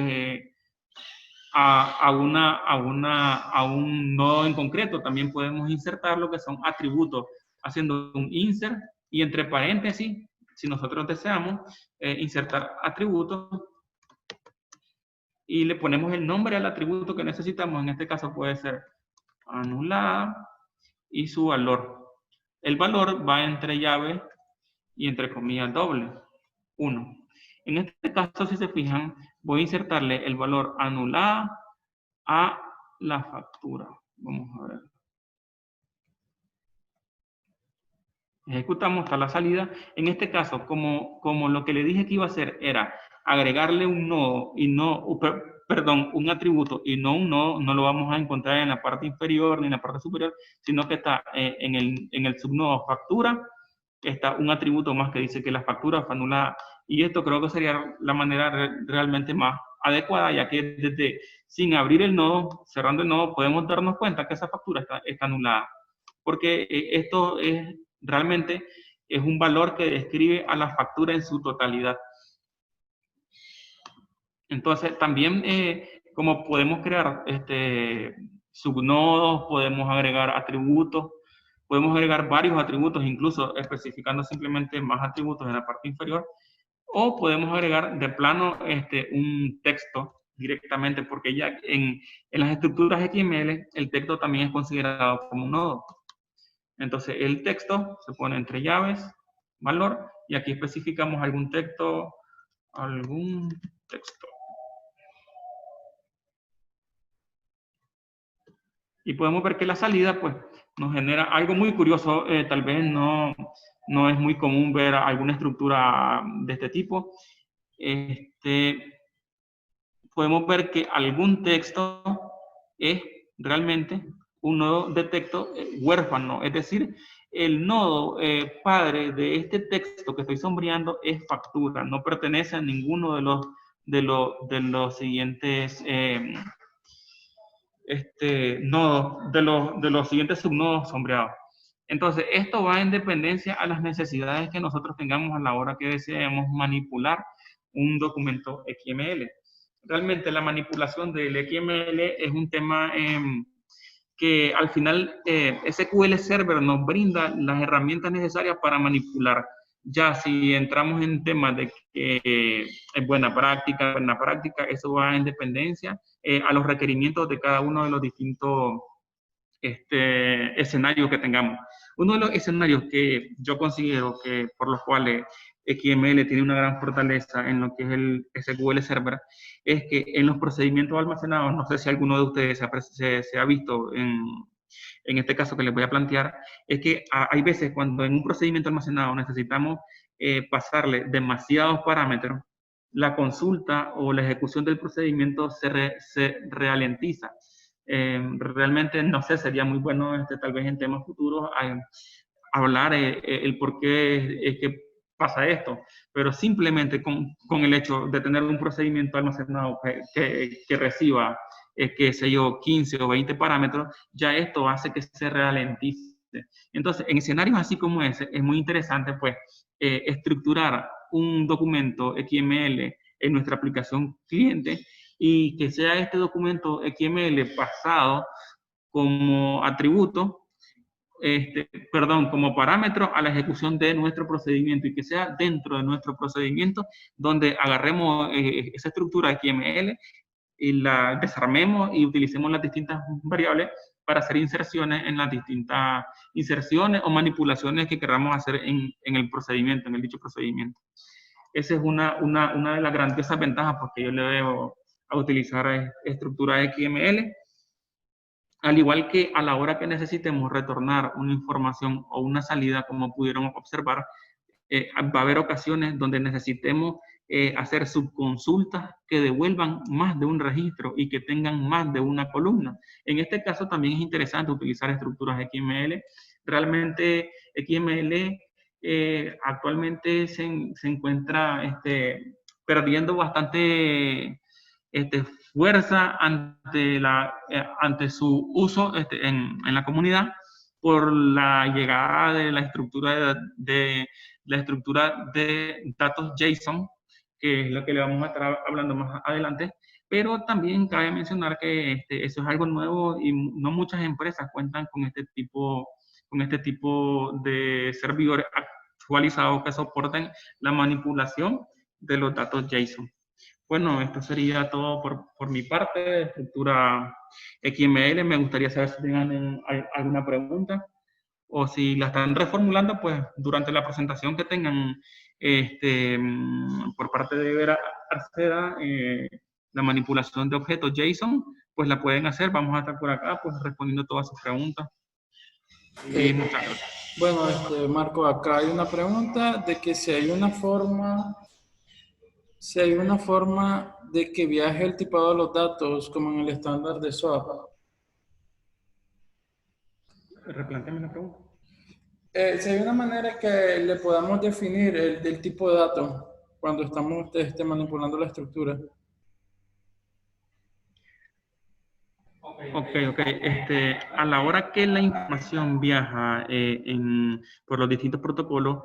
a un nodo en concreto, también podemos insertar lo que son atributos, haciendo un insert y entre paréntesis, si nosotros deseamos, insertar atributos y le ponemos el nombre al atributo que necesitamos. En este caso puede ser anulada y su valor. El valor va entre llave y entre comillas doble, 1. En este caso, si se fijan, voy a insertarle el valor anulada a la factura. Vamos a ver. Ejecutamos hasta la salida. En este caso, como lo que le dije que iba a hacer era agregarle un nodo y no, perdón, un atributo y no un nodo, no lo vamos a encontrar en la parte inferior ni en la parte superior, sino que está en el subnodo factura, está un atributo más que dice que la factura fue anulada. Y esto creo que sería la manera realmente más adecuada, ya que desde sin abrir el nodo, cerrando el nodo, podemos darnos cuenta que esa factura está anulada. Porque esto realmente es un valor que describe a la factura en su totalidad. Entonces, también como podemos crear subnodos, podemos agregar atributos, podemos agregar varios atributos, incluso especificando simplemente más atributos en la parte inferior, o podemos agregar de plano un texto directamente, porque ya en las estructuras XML el texto también es considerado como un nodo. Entonces el texto se pone entre llaves, valor, y aquí especificamos algún texto. Y podemos ver que la salida pues nos genera algo muy curioso, tal vez no es muy común ver alguna estructura de este tipo. Podemos ver que algún texto es realmente un nodo de texto huérfano, es decir, el nodo padre de este texto que estoy sombreando es factura, no pertenece a ninguno de los siguientes nodos, de los siguientes subnodos sombreados. Entonces, esto va en dependencia a las necesidades que nosotros tengamos a la hora que deseemos manipular un documento XML. Realmente la manipulación del XML es un tema que al final SQL Server nos brinda las herramientas necesarias para manipular. Ya si entramos en temas de que es buena práctica, eso va en dependencia a los requerimientos de cada uno de los distintos escenarios que tengamos. Uno de los escenarios que yo considero que por los cuales XML tiene una gran fortaleza en lo que es el SQL Server es que en los procedimientos almacenados, no sé si alguno de ustedes se ha visto en este caso que les voy a plantear, es que hay veces cuando en un procedimiento almacenado necesitamos pasarle demasiados parámetros, la consulta o la ejecución del procedimiento se ralentiza. Realmente, no sé, sería muy bueno tal vez en temas futuros hablar el por qué es que pasa esto, pero simplemente con el hecho de tener un procedimiento almacenado que reciba, qué sé yo, 15 o 20 parámetros, ya esto hace que se ralentice. Entonces, en escenarios así como ese, es muy interesante, pues, estructurar un documento XML en nuestra aplicación cliente y que sea este documento XML pasado como atributo, como parámetro a la ejecución de nuestro procedimiento y que sea dentro de nuestro procedimiento donde agarremos esa estructura XML y la desarmemos y utilicemos las distintas variables para hacer inserciones en las distintas inserciones o manipulaciones que queramos hacer en el procedimiento, en el dicho procedimiento. Esa es una de las grandes ventajas porque yo le veo a utilizar estructuras XML, al igual que a la hora que necesitemos retornar una información o una salida, como pudieron observar, va a haber ocasiones donde necesitemos hacer subconsultas que devuelvan más de un registro y que tengan más de una columna. En este caso también es interesante utilizar estructuras XML. Realmente XML actualmente se encuentra perdiendo bastante fuerza ante su uso en la comunidad por la llegada de la estructura de datos JSON, que es lo que le vamos a estar hablando más adelante. Pero también cabe mencionar que eso es algo nuevo y no muchas empresas cuentan con este tipo de servidores actualizados que soporten la manipulación de los datos JSON. Bueno, esto sería todo por mi parte de estructura XML. Me gustaría saber si tienen alguna pregunta o si la están reformulando, pues durante la presentación que tengan por parte de Vera Arceda, la manipulación de objetos JSON, pues la pueden hacer. Vamos a estar por acá pues respondiendo todas sus preguntas. Y muchas gracias. Bueno, Marco, acá hay una pregunta de que si hay una forma de que viaje el tipado de los datos como en el estándar de SOAP. Replantéame la pregunta. Si hay una manera que le podamos definir el tipo de dato cuando estamos manipulando la estructura. Ok. A la hora que la información viaja por los distintos protocolos,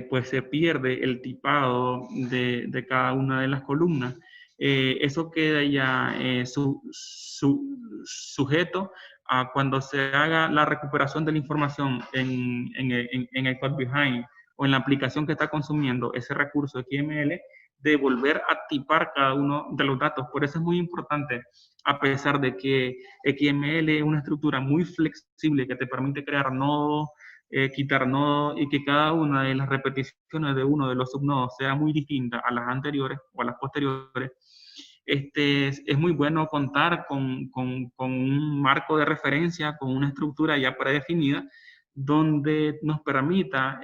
pues se pierde el tipado de cada una de las columnas. Eso queda ya sujeto a cuando se haga la recuperación de la información en el code behind o en la aplicación que está consumiendo ese recurso XML, de volver a tipar cada uno de los datos. Por eso es muy importante, a pesar de que XML es una estructura muy flexible que te permite crear nodos, quitar nodos, y que cada una de las repeticiones de uno de los subnodos sea muy distinta a las anteriores o a las posteriores. Es muy bueno contar con un marco de referencia, con una estructura ya predefinida, donde nos permita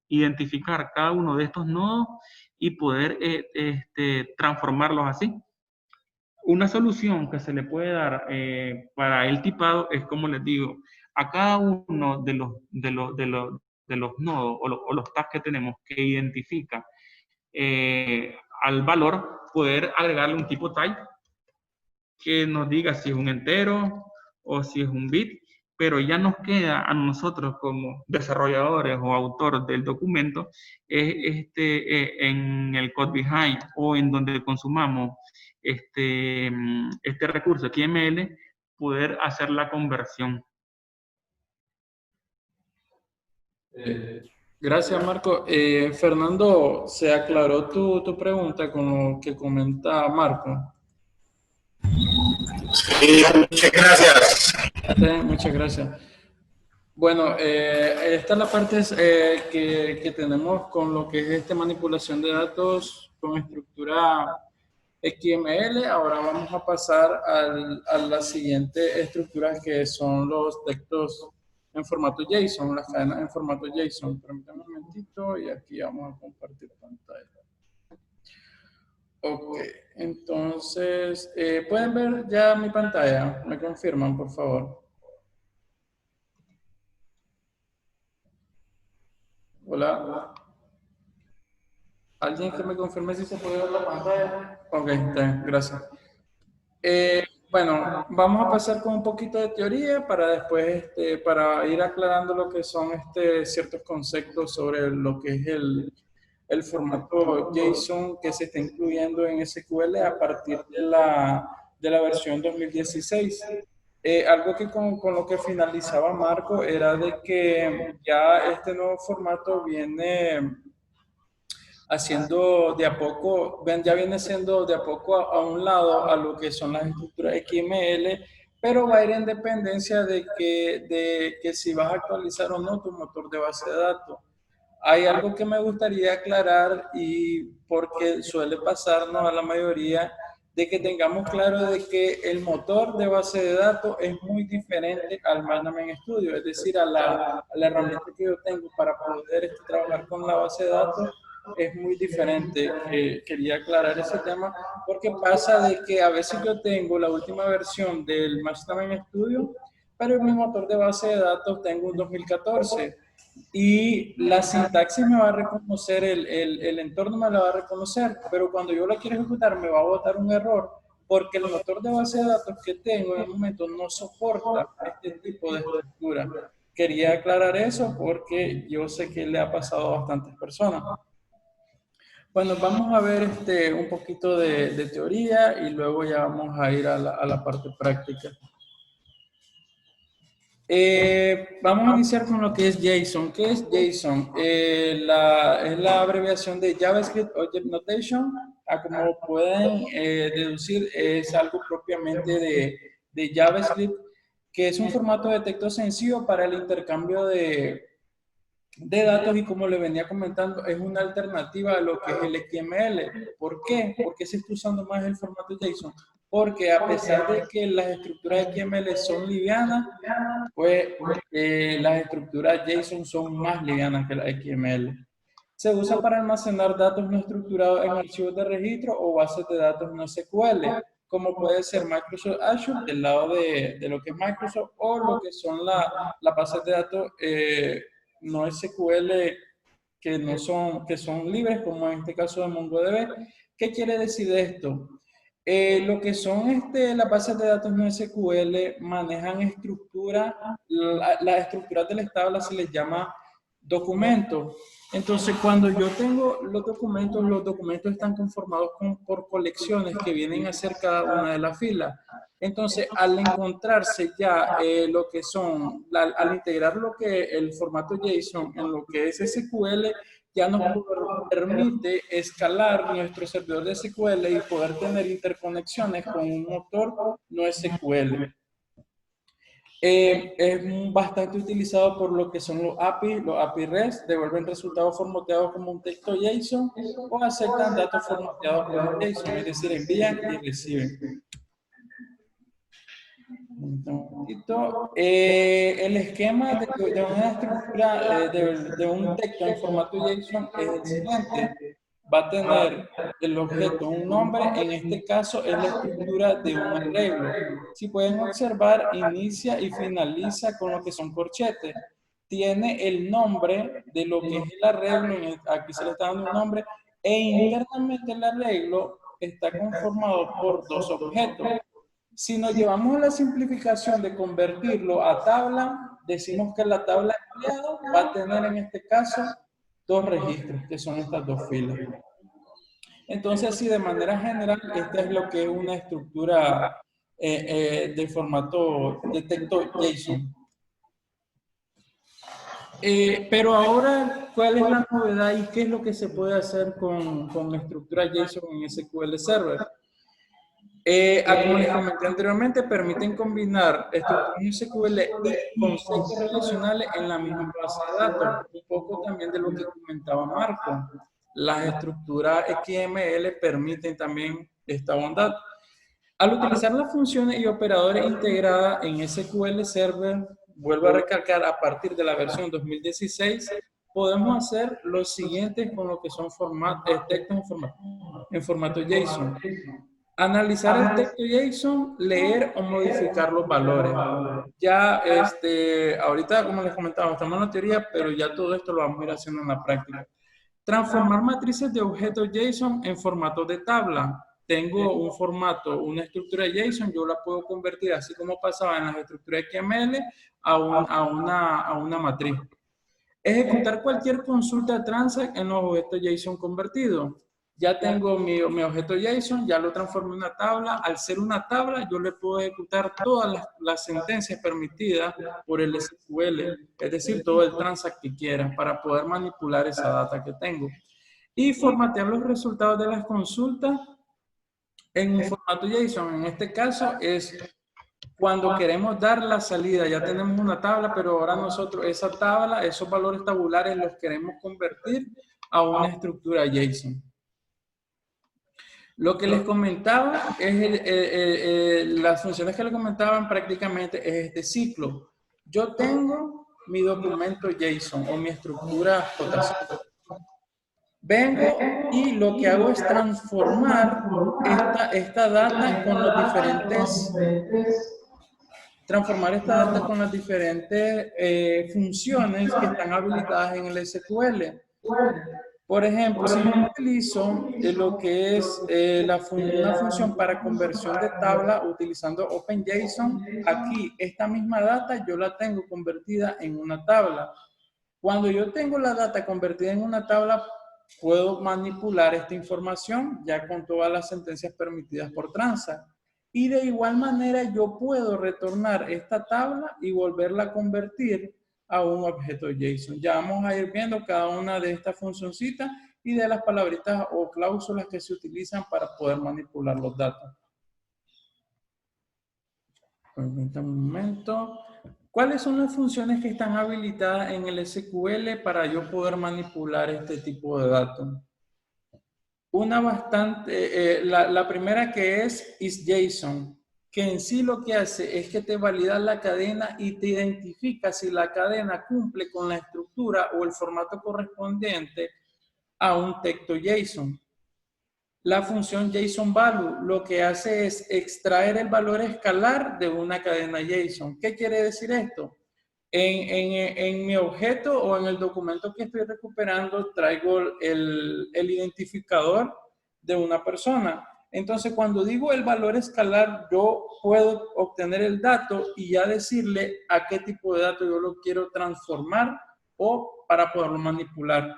identificar cada uno de estos nodos y poder transformarlos así. Una solución que se le puede dar para el tipado es, como les digo, a cada uno de los nodos o los tags que tenemos que identifica al valor, poder agregarle un tipo type que nos diga si es un entero o si es un bit, pero ya nos queda a nosotros como desarrolladores o autores del documento en el code behind o en donde consumamos este recurso XML, poder hacer la conversión. Gracias, Marco. Fernando, ¿se aclaró tu pregunta con lo que comenta Marco? Sí, muchas gracias. Sí, muchas gracias. Bueno, esta es la parte que tenemos con lo que es manipulación de datos con estructura XML. Ahora vamos a pasar a la siguiente estructura, que son los textos en formato JSON, las cadenas en formato JSON. Permítanme un momentito y aquí vamos a compartir pantalla. Ok, entonces, ¿pueden ver ya mi pantalla? ¿Me confirman, por favor? Hola. ¿Alguien que me confirme si se puede ver la pantalla? Ok, está, gracias. Bueno, vamos a pasar con un poquito de teoría para después, para ir aclarando lo que son ciertos conceptos sobre lo que es el formato JSON que se está incluyendo en SQL a partir de la versión 2016. Algo que con lo que finalizaba Marco era de que ya este nuevo formato viene haciendo de a poco, ya viene siendo de a poco a un lado a lo que son las estructuras XML, pero va a ir en dependencia de que si vas a actualizar o no tu motor de base de datos. Hay algo que me gustaría aclarar, y porque suele pasarnos a la mayoría, de que tengamos claro de que el motor de base de datos es muy diferente al Management Studio, es decir, a la herramienta que yo tengo para poder trabajar con la base de datos es muy diferente. Quería aclarar ese tema porque pasa de que a veces yo tengo la última versión del Management Studio, pero en mi motor de base de datos tengo un 2014. Y la sintaxis me va a reconocer, el entorno me la va a reconocer, pero cuando yo la quiero ejecutar me va a botar un error porque el motor de base de datos que tengo en el momento no soporta este tipo de estructura. Quería aclarar eso porque yo sé que le ha pasado a bastantes personas. Bueno, vamos a ver un poquito de teoría y luego ya vamos a ir a la parte práctica. Vamos a iniciar con lo que es JSON. ¿Qué es JSON? Es la abreviación de JavaScript Object Notation. Como pueden deducir, es algo propiamente de JavaScript, que es un formato de texto sencillo para el intercambio de datos, y como le venía comentando, es una alternativa a lo que es el XML. ¿Por qué? Porque se está usando más el formato JSON. Porque a pesar de que las estructuras XML son livianas, pues las estructuras JSON son más livianas que las XML. Se usa para almacenar datos no estructurados en archivos de registro o bases de datos no SQL, como puede ser Microsoft Azure del lado de lo que es Microsoft, o lo que son las bases de datos no SQL que son libres, como en este caso de MongoDB. ¿Qué quiere decir esto? Lo que son las bases de datos no SQL manejan estructuras, las estructuras de las tablas se les llama documentos. Entonces, cuando yo tengo los documentos están conformados por colecciones que vienen a ser cada una de las filas. Entonces, al encontrarse ya lo que son, al integrar lo que el formato JSON en lo que es SQL, ya nos permite escalar nuestro servidor de SQL y poder tener interconexiones con un motor no SQL. Es bastante utilizado por lo que son los API REST, devuelven resultados formateados como un texto JSON o aceptan datos formateados como JSON, es decir, envían y reciben. El esquema de una estructura de un texto en formato JSON es el siguiente. Va a tener el objeto un nombre, en este caso es la estructura de un arreglo. Si pueden observar, inicia y finaliza con lo que son corchetes. Tiene el nombre de lo que es el arreglo, aquí se le está dando un nombre, e internamente el arreglo está conformado por dos objetos. Si nos llevamos a la simplificación de convertirlo a tabla, decimos que la tabla empleado va a tener en este caso dos registros, que son estas dos filas. Entonces, así de manera general, esta es lo que es una estructura de formato de texto JSON. Pero ahora, ¿cuál es la novedad y qué es lo que se puede hacer con la estructura JSON en SQL Server? Como les comenté anteriormente, permiten combinar estructuras SQL y conceptos relacionales en la misma base de datos. Un poco también de lo que comentaba Marco. Las estructuras XML permiten también esta bondad. Al utilizar las funciones y operadores integradas en SQL Server, vuelvo a recalcar, a partir de la versión 2016, podemos hacer lo siguiente con lo que son textos en formato JSON. Analizar el texto JSON, leer o modificar los valores. Ya, ahorita, como les comentaba, estamos en la teoría, pero ya todo esto lo vamos a ir haciendo en la práctica. Transformar matrices de objetos JSON en formato de tabla. Tengo un formato, una estructura JSON, yo la puedo convertir, así como pasaba en las estructuras XML, a una matriz. Ejecutar cualquier consulta transact en los objetos JSON convertidos. Ya tengo mi objeto JSON, ya lo transformo en una tabla. Al ser una tabla, yo le puedo ejecutar todas las sentencias permitidas por el SQL, es decir, todo el transact que quiera para poder manipular esa data que tengo. Y formatear los resultados de las consultas en un formato JSON. En este caso es cuando queremos dar la salida, ya tenemos una tabla, pero ahora nosotros esa tabla, esos valores tabulares los queremos convertir a una estructura JSON. Lo que les comentaba es las funciones que les comentaban prácticamente es este ciclo. Yo tengo mi documento JSON o mi estructura JSON. Vengo y lo que hago es transformar esta data con los diferentes funciones que están habilitadas en el SQL. Por ejemplo, si yo utilizo lo que es una función para conversión de tabla utilizando OpenJSON, aquí esta misma data yo la tengo convertida en una tabla. Cuando yo tengo la data convertida en una tabla, puedo manipular esta información ya con todas las sentencias permitidas por Transact. Y de igual manera yo puedo retornar esta tabla y volverla a convertir a un objeto JSON. Ya vamos a ir viendo cada una de estas funcioncitas y de las palabritas o cláusulas que se utilizan para poder manipular los datos. Permítanme un momento. ¿Cuáles son las funciones que están habilitadas en el SQL para yo poder manipular este tipo de datos? La primera que es isJSON, que en sí lo que hace es que te valida la cadena y te identifica si la cadena cumple con la estructura o el formato correspondiente a un texto JSON. La función JSON_value lo que hace es extraer el valor escalar de una cadena JSON. ¿Qué quiere decir esto? En mi objeto o en el documento que estoy recuperando traigo el identificador de una persona. Entonces, cuando digo el valor escalar, yo puedo obtener el dato y ya decirle a qué tipo de dato yo lo quiero transformar o para poderlo manipular.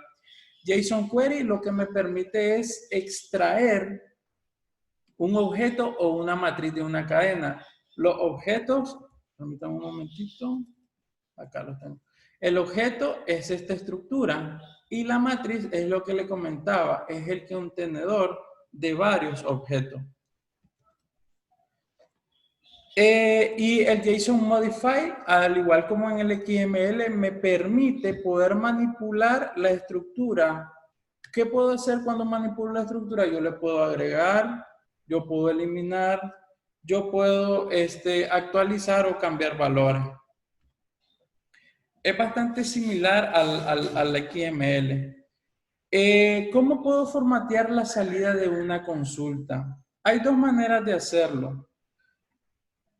JSON Query lo que me permite es extraer un objeto o una matriz de una cadena. Los objetos, permítanme un momentito, acá lo tengo. El objeto es esta estructura y la matriz es lo que le comentaba, es el contenedor de varios objetos. Y el JSON Modify, al igual como en el XML, me permite poder manipular la estructura. ¿Qué puedo hacer cuando manipulo la estructura? Yo le puedo agregar, yo puedo eliminar, yo puedo actualizar o cambiar valores. Es bastante similar al XML. ¿Cómo puedo formatear la salida de una consulta? Hay dos maneras de hacerlo.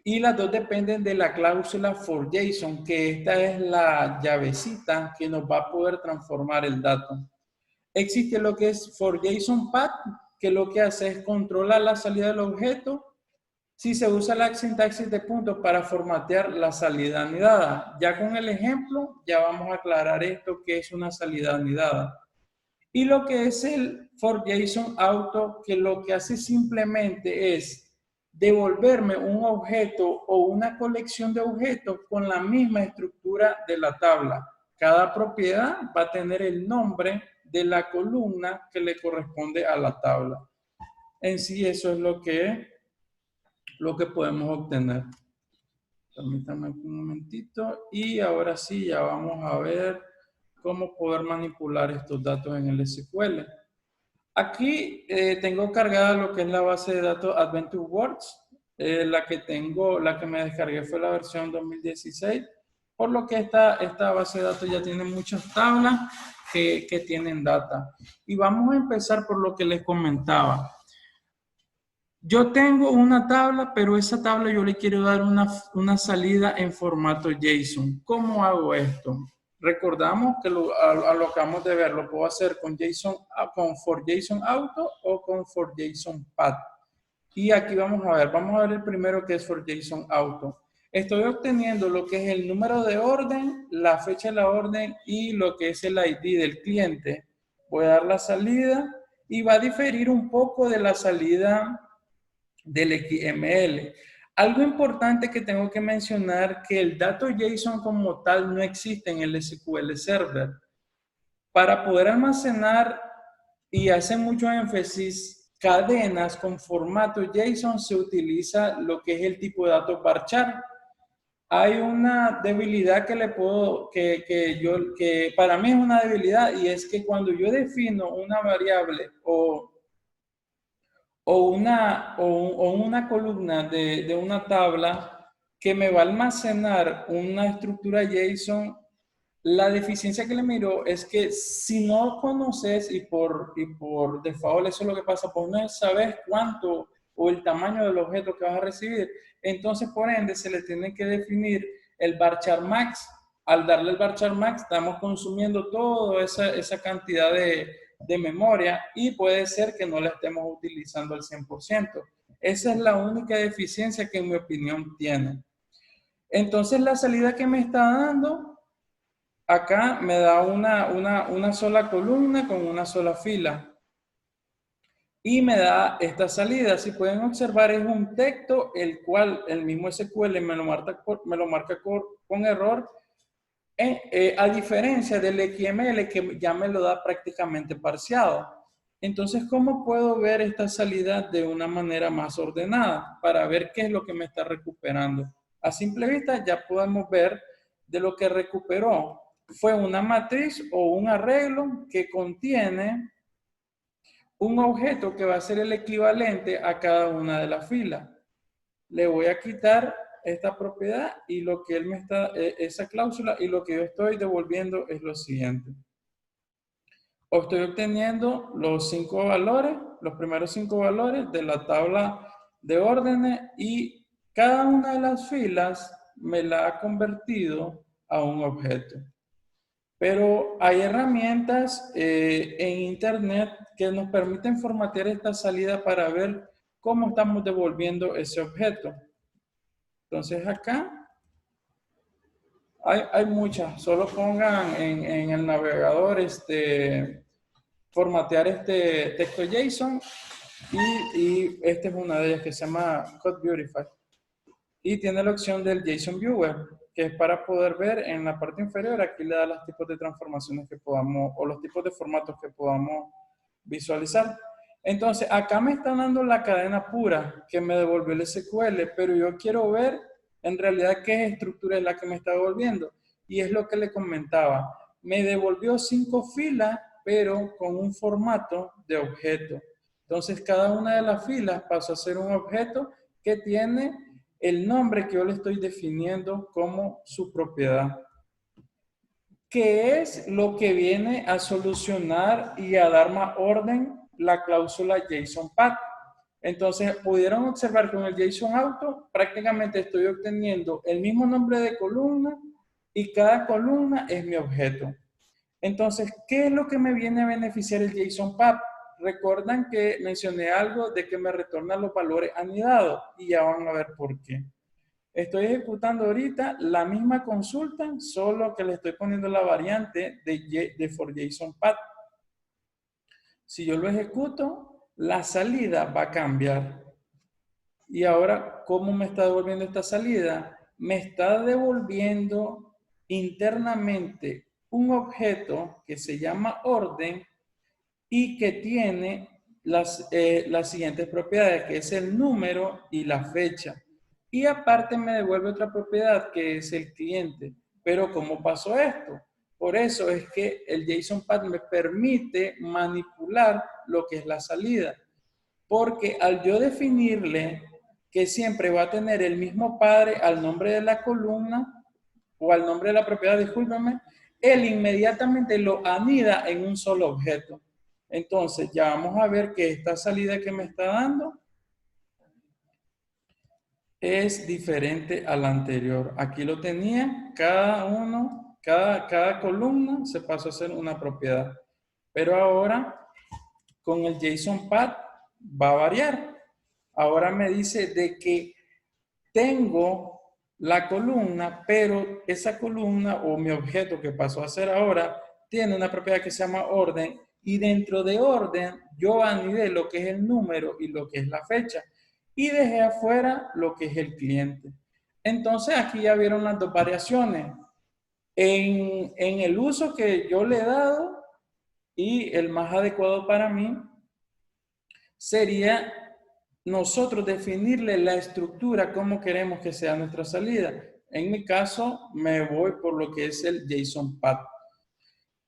Y las dos dependen de la cláusula for JSON, que esta es la llavecita que nos va a poder transformar el dato. Existe lo que es for JSON path, que lo que hace es controlar la salida del objeto. Si se usa la sintaxis de puntos para formatear la salida anidada. Ya con el ejemplo, ya vamos a aclarar esto, que es una salida anidada. Y lo que es el for JSON auto, que lo que hace simplemente es devolverme un objeto o una colección de objetos con la misma estructura de la tabla. Cada propiedad va a tener el nombre de la columna que le corresponde a la tabla. En sí, eso es lo que podemos obtener. Permítanme un momentito. Y ahora sí, ya vamos a ver cómo poder manipular estos datos en el SQL. Aquí tengo cargada lo que es la base de datos AdventureWorks. La que me descargué fue la versión 2016. Por lo que esta base de datos ya tiene muchas tablas que tienen data. Y vamos a empezar por lo que les comentaba. Yo tengo una tabla, pero esa tabla yo le quiero dar una salida en formato JSON. ¿Cómo hago esto? Recordamos que lo acabamos de ver, lo puedo hacer con for JSON Auto o con for JSON Path. Y aquí vamos a ver el primero que es for JSON Auto. Estoy obteniendo lo que es el número de orden, la fecha de la orden y lo que es el ID del cliente. Voy a dar la salida y va a diferir un poco de la salida del XML. Algo importante que tengo que mencionar, que el dato JSON como tal no existe en el SQL Server. Para poder almacenar, y hace mucho énfasis, cadenas con formato JSON se utiliza lo que es el tipo de datos varchar. Hay una debilidad que para mí es una debilidad, y es que cuando yo defino una variable o una columna de una tabla que me va a almacenar una estructura JSON, la deficiencia que le miro es que si no conoces y por default eso es lo que pasa, pues no sabes cuánto o el tamaño del objeto que vas a recibir, entonces por ende se le tiene que definir el varchar max. Al darle el varchar max estamos consumiendo toda esa cantidad de memoria y puede ser que no la estemos utilizando al 100%. Esa es la única deficiencia que en mi opinión tiene. Entonces la salida que me está dando, acá me da una sola columna con una sola fila. Y me da esta salida. Si pueden observar, es un texto el cual el mismo SQL me lo marca con error, a diferencia del XML que ya me lo da prácticamente parseado. Entonces, ¿cómo puedo ver esta salida de una manera más ordenada para ver qué es lo que me está recuperando? A simple vista ya podemos ver de lo que recuperó. Fue una matriz o un arreglo que contiene un objeto que va a ser el equivalente a cada una de las filas. Le voy a quitar esta propiedad y lo que él me está, esa cláusula, y lo que yo estoy devolviendo es lo siguiente. Estoy obteniendo los 5 valores, los primeros 5 valores de la tabla de órdenes y cada una de las filas me la ha convertido a un objeto. Pero hay herramientas en internet que nos permiten formatear esta salida para ver cómo estamos devolviendo ese objeto. Entonces acá hay muchas. Solo pongan en el navegador formatear este texto JSON y esta es una de ellas que se llama CodeBuilder. Y tiene la opción del JSON Viewer, que es para poder ver en la parte inferior. Aquí le da los tipos de transformaciones que podamos, o los tipos de formatos que podamos visualizar. Entonces, acá me están dando la cadena pura que me devolvió el SQL, pero yo quiero ver en realidad qué estructura es la que me está devolviendo. Y es lo que le comentaba. Me devolvió 5 filas, pero con un formato de objeto. Entonces, cada una de las filas pasó a ser un objeto que tiene el nombre que yo le estoy definiendo como su propiedad. ¿Qué es lo que viene a solucionar y a dar más orden la cláusula JSON-Path? Entonces, pudieron observar con el JSON Auto, prácticamente estoy obteniendo el mismo nombre de columna y cada columna es mi objeto. Entonces, ¿qué es lo que me viene a beneficiar el JSON-Path? Recuerdan que mencioné algo de que me retornan los valores anidados y ya van a ver por qué. Estoy ejecutando ahorita la misma consulta, solo que le estoy poniendo la variante de for JSON-Path. Si yo lo ejecuto, la salida va a cambiar. Y ahora, ¿cómo me está devolviendo esta salida? Me está devolviendo internamente un objeto que se llama orden y que tiene las siguientes propiedades, que es el número y la fecha. Y aparte me devuelve otra propiedad que es el cliente. Pero ¿cómo pasó esto? Por eso es que el JSON-Path me permite manipular lo que es la salida. Porque al yo definirle que siempre va a tener el mismo padre al nombre de la columna o al nombre de la propiedad, discúlpame, él inmediatamente lo anida en un solo objeto. Entonces ya vamos a ver que esta salida que me está dando es diferente a la anterior. Aquí lo tenía, cada columna se pasó a ser una propiedad. Pero ahora con el JSON-Path va a variar. Ahora me dice de que tengo la columna, pero esa columna o mi objeto que pasó a ser ahora tiene una propiedad que se llama orden y dentro de orden yo anidé lo que es el número y lo que es la fecha y dejé afuera lo que es el cliente. Entonces aquí ya vieron las dos variaciones. En el uso que yo le he dado y el más adecuado para mí sería nosotros definirle la estructura, cómo queremos que sea nuestra salida. En mi caso, me voy por lo que es el JSON-Path.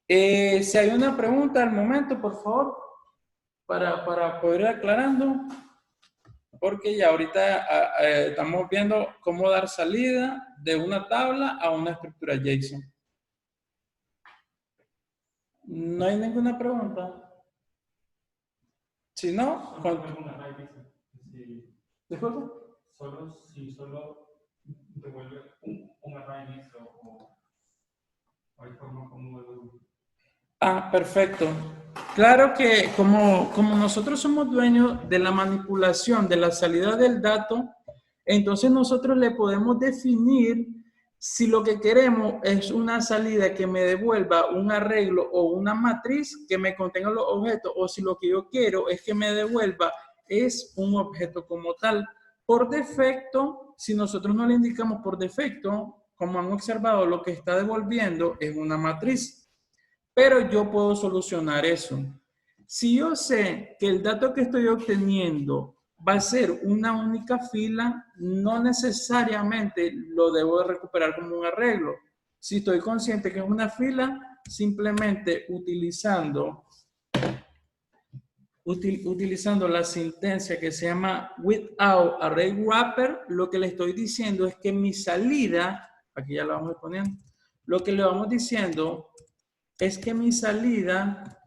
Si hay una pregunta al momento, por favor, para poder ir aclarando, porque ya ahorita estamos viendo cómo dar salida de una tabla a una estructura JSON. ¿No hay ninguna pregunta? Si no, ¿disculpa? Solo devuelve un array o hay forma como... Ah, perfecto. Claro que como nosotros somos dueños de la manipulación de la salida del dato, entonces nosotros le podemos definir si lo que queremos es una salida que me devuelva un arreglo o una matriz que me contenga los objetos, o si lo que yo quiero es que me devuelva es un objeto como tal. Por defecto, si nosotros no le indicamos por defecto, como han observado, lo que está devolviendo es una matriz. Pero yo puedo solucionar eso. Si yo sé que el dato que estoy obteniendo va a ser una única fila, no necesariamente lo debo de recuperar como un arreglo. Si estoy consciente que es una fila, simplemente utilizando la sentencia que se llama without array wrapper, lo que le estoy diciendo es que mi salida, aquí ya la vamos poniendo, lo que le vamos diciendo es que mi salida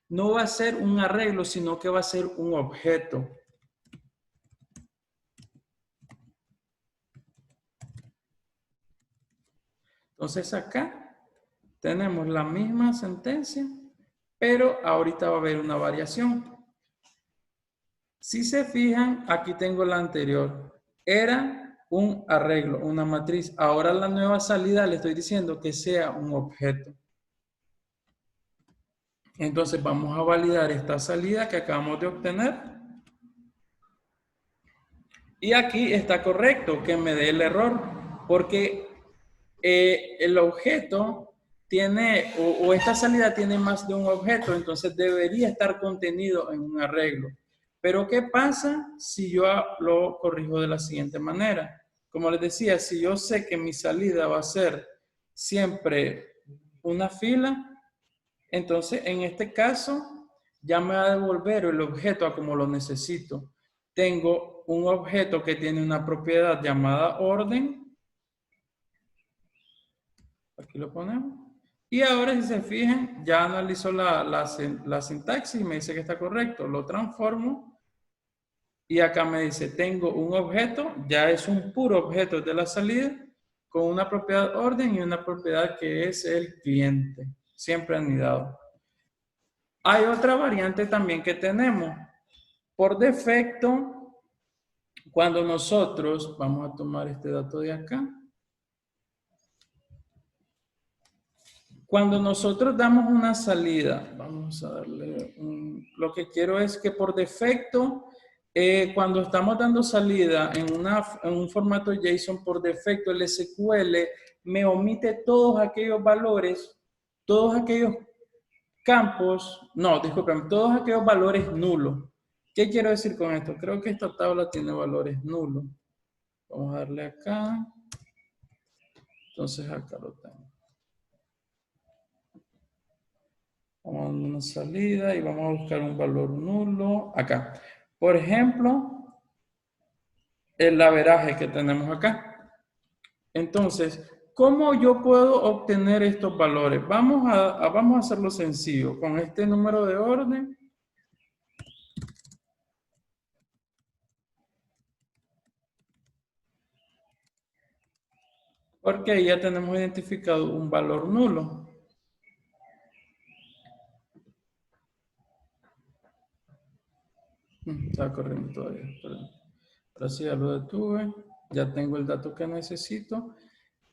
no va a ser un arreglo, sino que va a ser un objeto. Entonces acá tenemos la misma sentencia, pero ahorita va a haber una variación. Si se fijan, aquí tengo la anterior. Era un arreglo, una matriz. Ahora la nueva salida le estoy diciendo que sea un objeto. Entonces vamos a validar esta salida que acabamos de obtener. Y aquí está correcto que me dé el error, porque el objeto tiene, o esta salida tiene más de un objeto, entonces debería estar contenido en un arreglo. Pero ¿qué pasa si yo lo corrijo de la siguiente manera? Como les decía, si yo sé que mi salida va a ser siempre una fila, entonces en este caso ya me va a devolver el objeto a como lo necesito. Tengo un objeto que tiene una propiedad llamada orden. Aquí lo ponemos. Y ahora si se fijan, ya analizó la sintaxis y me dice que está correcto. Lo transformo. Y acá me dice, tengo un objeto, ya es un puro objeto de la salida, con una propiedad orden y una propiedad que es el cliente. Siempre anidado. Hay otra variante también que tenemos. Por defecto, cuando nosotros, vamos a tomar este dato de acá. Cuando nosotros damos una salida, vamos a darle lo que quiero es que por defecto, cuando estamos dando salida en un formato JSON, por defecto el SQL me omite todos aquellos valores, todos aquellos campos, no, disculpen, todos aquellos valores nulos. ¿Qué quiero decir con esto? Creo que esta tabla tiene valores nulos. Vamos a darle acá. Entonces acá lo tengo. Vamos a dar una salida y vamos a buscar un valor nulo acá. Por ejemplo, el averaje que tenemos acá. Entonces, ¿cómo yo puedo obtener estos valores? Vamos a hacerlo sencillo. Con este número de orden. Porque ya tenemos identificado un valor nulo. Está corriendo todavía. Ahora sí ya lo detuve. Ya tengo el dato que necesito.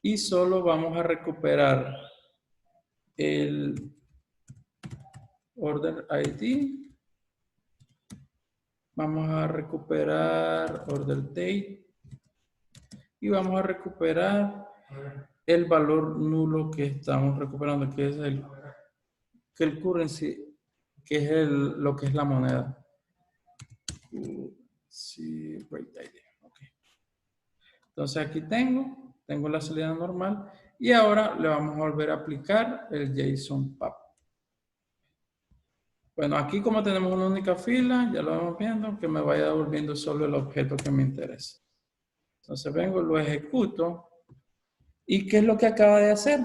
Y solo vamos a recuperar el order ID. Vamos a recuperar order date. Y vamos a recuperar el valor nulo que estamos recuperando, que es el currency, que es lo que es la moneda. Sí, rate ID. Okay. Entonces aquí tengo la salida normal y ahora le vamos a volver a aplicar el JSON PAP. Bueno, aquí como tenemos una única fila, ya lo vamos viendo, que me vaya devolviendo solo el objeto que me interesa. Entonces vengo, lo ejecuto. ¿Y qué es lo que acaba de hacer?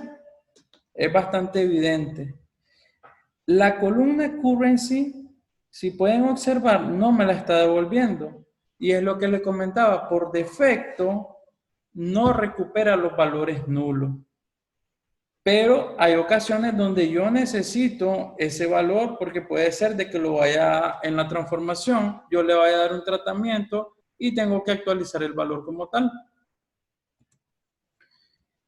Es bastante evidente. La columna currency, si pueden observar, no me la está devolviendo. Y es lo que les comentaba, por defecto, no recupera los valores nulos. Pero hay ocasiones donde yo necesito ese valor porque puede ser de que lo vaya en la transformación, yo le vaya a dar un tratamiento y tengo que actualizar el valor como tal.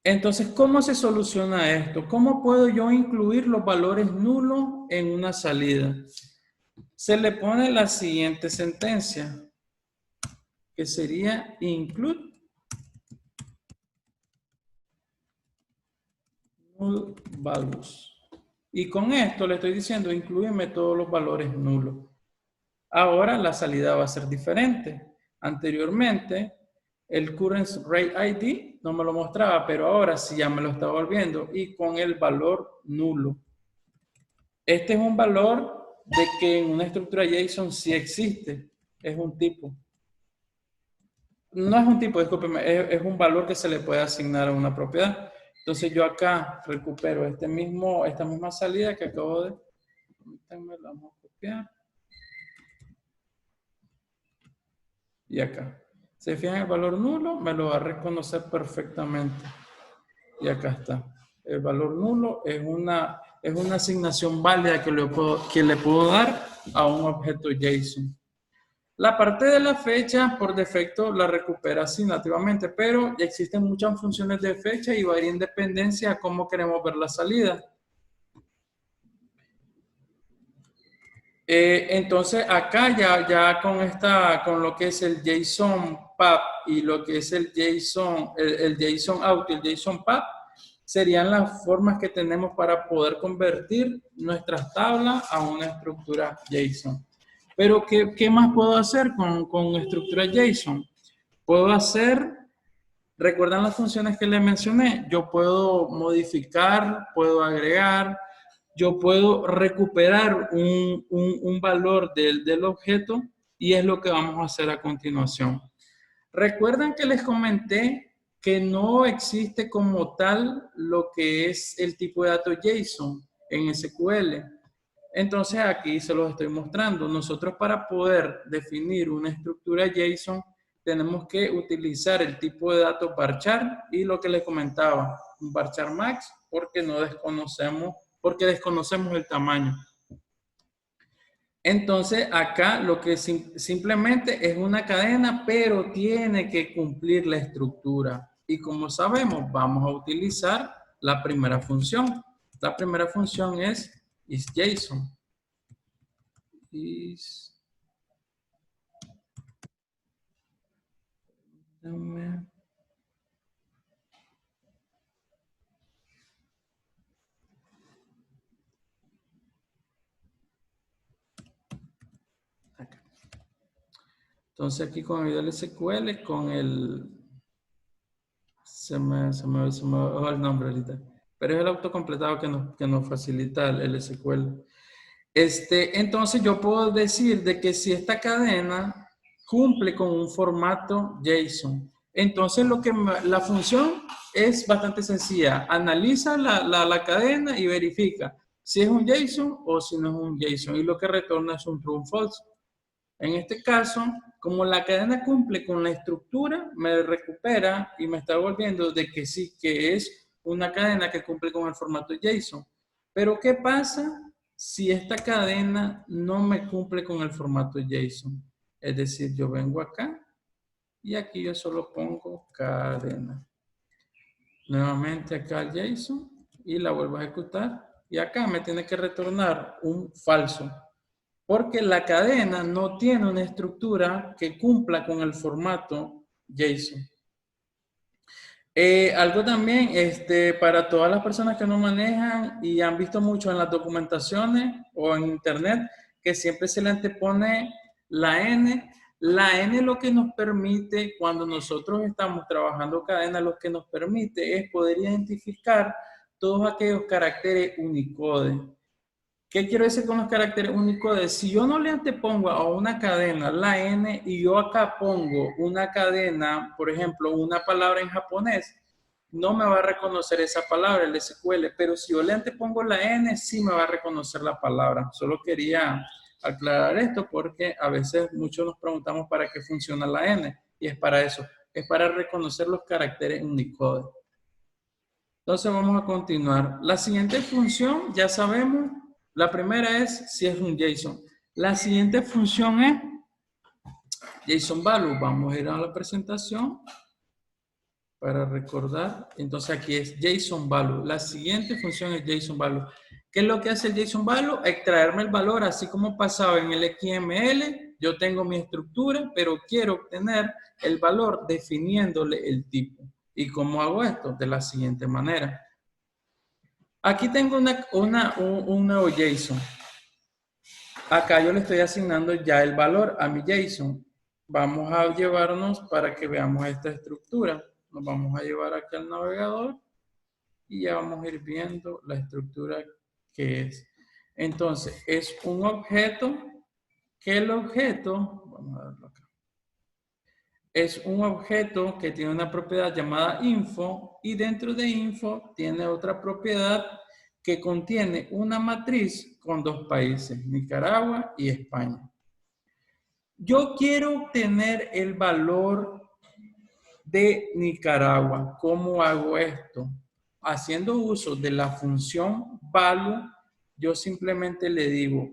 Entonces, ¿cómo se soluciona esto? ¿Cómo puedo yo incluir los valores nulos en una salida? Se le pone la siguiente sentencia, que sería include null values. Y con esto le estoy diciendo, inclúyeme todos los valores nulos. Ahora la salida va a ser diferente. Anteriormente, el current rate ID no me lo mostraba, pero ahora sí ya me lo está volviendo y con el valor nulo. Este es un valor de que en una estructura JSON sí existe. Es un tipo. No es un tipo, discúlpeme, es un valor que se le puede asignar a una propiedad. Entonces yo acá recupero esta misma salida que acabo de... La vamos a copiar. Y acá. Se fijan el valor nulo, me lo va a reconocer perfectamente. Y acá está. El valor nulo es una asignación válida que le puedo dar a un objeto JSON. La parte de la fecha, por defecto, la recupera así nativamente, pero ya existen muchas funciones de fecha y varía en dependencia a cómo queremos ver la salida. Entonces, acá ya con lo que es el JSON PAP y lo que es el JSON out y el JSON PAP, serían las formas que tenemos para poder convertir nuestras tablas a una estructura JSON. Pero, ¿qué más puedo hacer con estructura JSON? Puedo hacer, ¿recuerdan las funciones que les mencioné? Yo puedo modificar, puedo agregar, yo puedo recuperar un valor del objeto y es lo que vamos a hacer a continuación. ¿Recuerdan que les comenté que no existe como tal lo que es el tipo de datos JSON en SQL? Entonces aquí se los estoy mostrando. Nosotros para poder definir una estructura JSON tenemos que utilizar el tipo de datos varchar y lo que les comentaba, un varchar max porque desconocemos el tamaño. Entonces acá lo que simplemente es una cadena, pero tiene que cumplir la estructura. Y como sabemos, vamos a utilizar la primera función. La primera función es isJSON. Entonces aquí con el SQL, con el... Se me va el nombre ahorita. Pero es el autocompletado que nos facilita el SQL. Entonces yo puedo decir de que si esta cadena cumple con un formato JSON, entonces la función es bastante sencilla. Analiza la cadena y verifica si es un JSON o si no es un JSON. Y lo que retorna es un true o false. En este caso, como la cadena cumple con la estructura, me recupera y me está volviendo de que sí, que es una cadena que cumple con el formato JSON. Pero ¿qué pasa si esta cadena no me cumple con el formato JSON? Es decir, yo vengo acá y aquí yo solo pongo cadena. Nuevamente acá el JSON y la vuelvo a ejecutar. Y acá me tiene que retornar un falso. Porque la cadena no tiene una estructura que cumpla con el formato JSON. Algo también, para todas las personas que no manejan y han visto mucho en las documentaciones o en internet, que siempre se le antepone la N. La N lo que nos permite, cuando nosotros estamos trabajando cadena, lo que nos permite es poder identificar todos aquellos caracteres Unicode. ¿Qué quiero decir con los caracteres Unicode? Si yo no le antepongo a una cadena la N y yo acá pongo una cadena, por ejemplo, una palabra en japonés, no me va a reconocer esa palabra, el SQL, pero si yo le antepongo la N, sí me va a reconocer la palabra. Solo quería aclarar esto porque a veces muchos nos preguntamos para qué funciona la N y es para eso, es para reconocer los caracteres Unicode. Entonces vamos a continuar. La siguiente función, ya sabemos, la primera es si es un JSON. La siguiente función es JSON value. Vamos a ir a la presentación para recordar. Entonces aquí es JSON value. La siguiente función es JSON value. ¿Qué es lo que hace el JSON value? Extraerme el valor, así como pasaba en el XML. Yo tengo mi estructura, pero quiero obtener el valor definiéndole el tipo. ¿Y cómo hago esto? De la siguiente manera. Aquí tengo un nuevo JSON. Acá yo le estoy asignando ya el valor a mi JSON. Vamos a llevarnos para que veamos esta estructura. Nos vamos a llevar aquí al navegador y ya vamos a ir viendo la estructura que es. Entonces, es un objeto que el objeto, vamos a verlo acá, es un objeto que tiene una propiedad llamada info y dentro de info tiene otra propiedad que contiene una matriz con dos países, Nicaragua y España. Yo quiero obtener el valor de Nicaragua. ¿Cómo hago esto? Haciendo uso de la función value, yo simplemente le digo,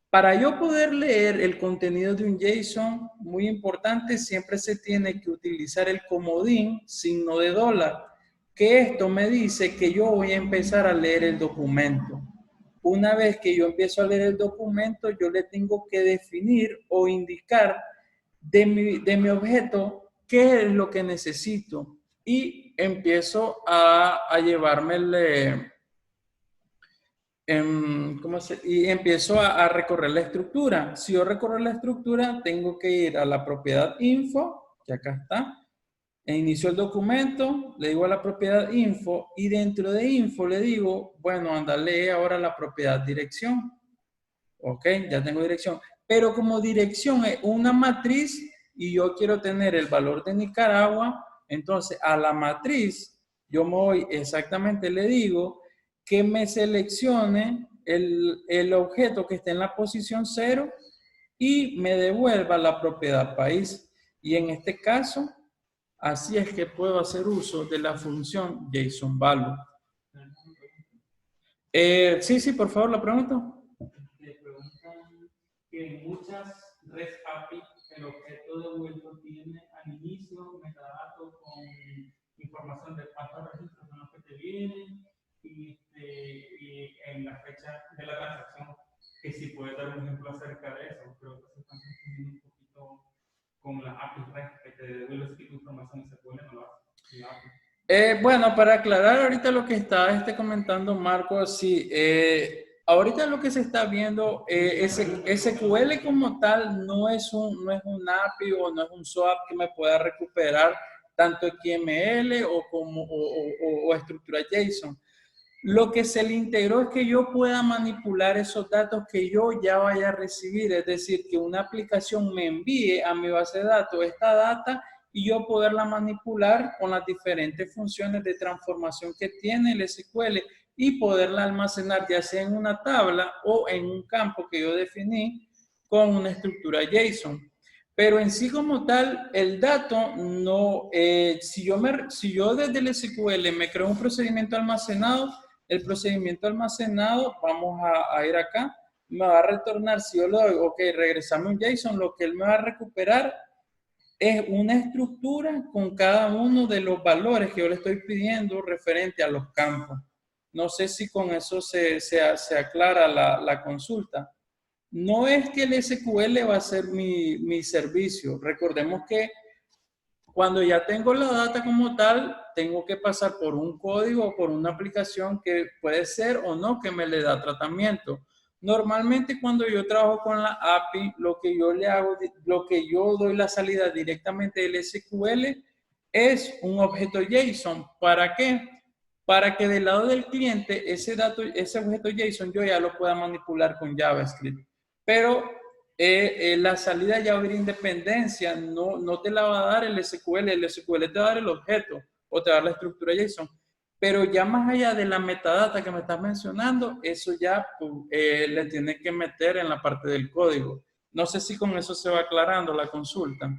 para yo poder leer el contenido de un JSON, muy importante, siempre se tiene que utilizar el comodín signo de dólar, que esto me dice que yo voy a empezar a leer el documento. Una vez que yo empiezo a leer el documento, yo le tengo que definir o indicar de mi objeto qué es lo que necesito y empiezo a llevarme y empiezo a recorrer la estructura. Si yo recorro la estructura, tengo que ir a la propiedad info, que acá está, e inicio el documento, le digo a la propiedad info, y dentro de info le digo, bueno, anda, lee ahora la propiedad dirección. Ok, ya tengo dirección. Pero como dirección es una matriz, y yo quiero tener el valor de Nicaragua, entonces a la matriz, yo me voy exactamente, le digo, que me seleccione el objeto que esté en la posición 0 y me devuelva la propiedad país. Y en este caso, así es que puedo hacer uso de la función JSON value. Sí, por favor, la pregunta. Te preguntan que en muchas REST API el objeto devuelto tiene al inicio metadatos con información de cuántos registros son los que te vienen y en la fecha de la transacción, que si puedes dar un ejemplo acerca de eso. Creo que se están confundiendo un poquito con la API REST, que te devuelve ese tipo de información y se puede no lo hace. Bueno, para aclarar ahorita lo que está comentando Marco, sí, ahorita lo que se está viendo, SQL como tal no es un API o no es un SOAP que me pueda recuperar tanto XML o estructura JSON. Lo que se le integró es que yo pueda manipular esos datos que yo ya vaya a recibir, es decir, que una aplicación me envíe a mi base de datos esta data y yo poderla manipular con las diferentes funciones de transformación que tiene el SQL y poderla almacenar ya sea en una tabla o en un campo que yo definí con una estructura JSON. Pero en sí como tal, el dato no, si yo desde el SQL me creo un procedimiento almacenado, el procedimiento almacenado, vamos a ir acá, me va a retornar, si yo le doy, ok, regresame un JSON, lo que él me va a recuperar es una estructura con cada uno de los valores que yo le estoy pidiendo referente a los campos. No sé si con eso se aclara la consulta. No es que el SQL va a ser mi servicio. Recordemos que cuando ya tengo la data como tal, tengo que pasar por un código o por una aplicación que puede ser o no que me le da tratamiento. Normalmente cuando yo trabajo con la API, lo que yo le hago, lo que yo doy la salida directamente del SQL es un objeto JSON. ¿Para qué? Para que del lado del cliente ese objeto JSON yo ya lo pueda manipular con JavaScript. Pero la salida ya va a haber independencia, no te la va a dar el SQL te va a dar el objeto o te va a dar la estructura JSON. Pero ya más allá de la metadata que me estás mencionando, eso ya le tienes que meter en la parte del código. No sé si con eso se va aclarando la consulta.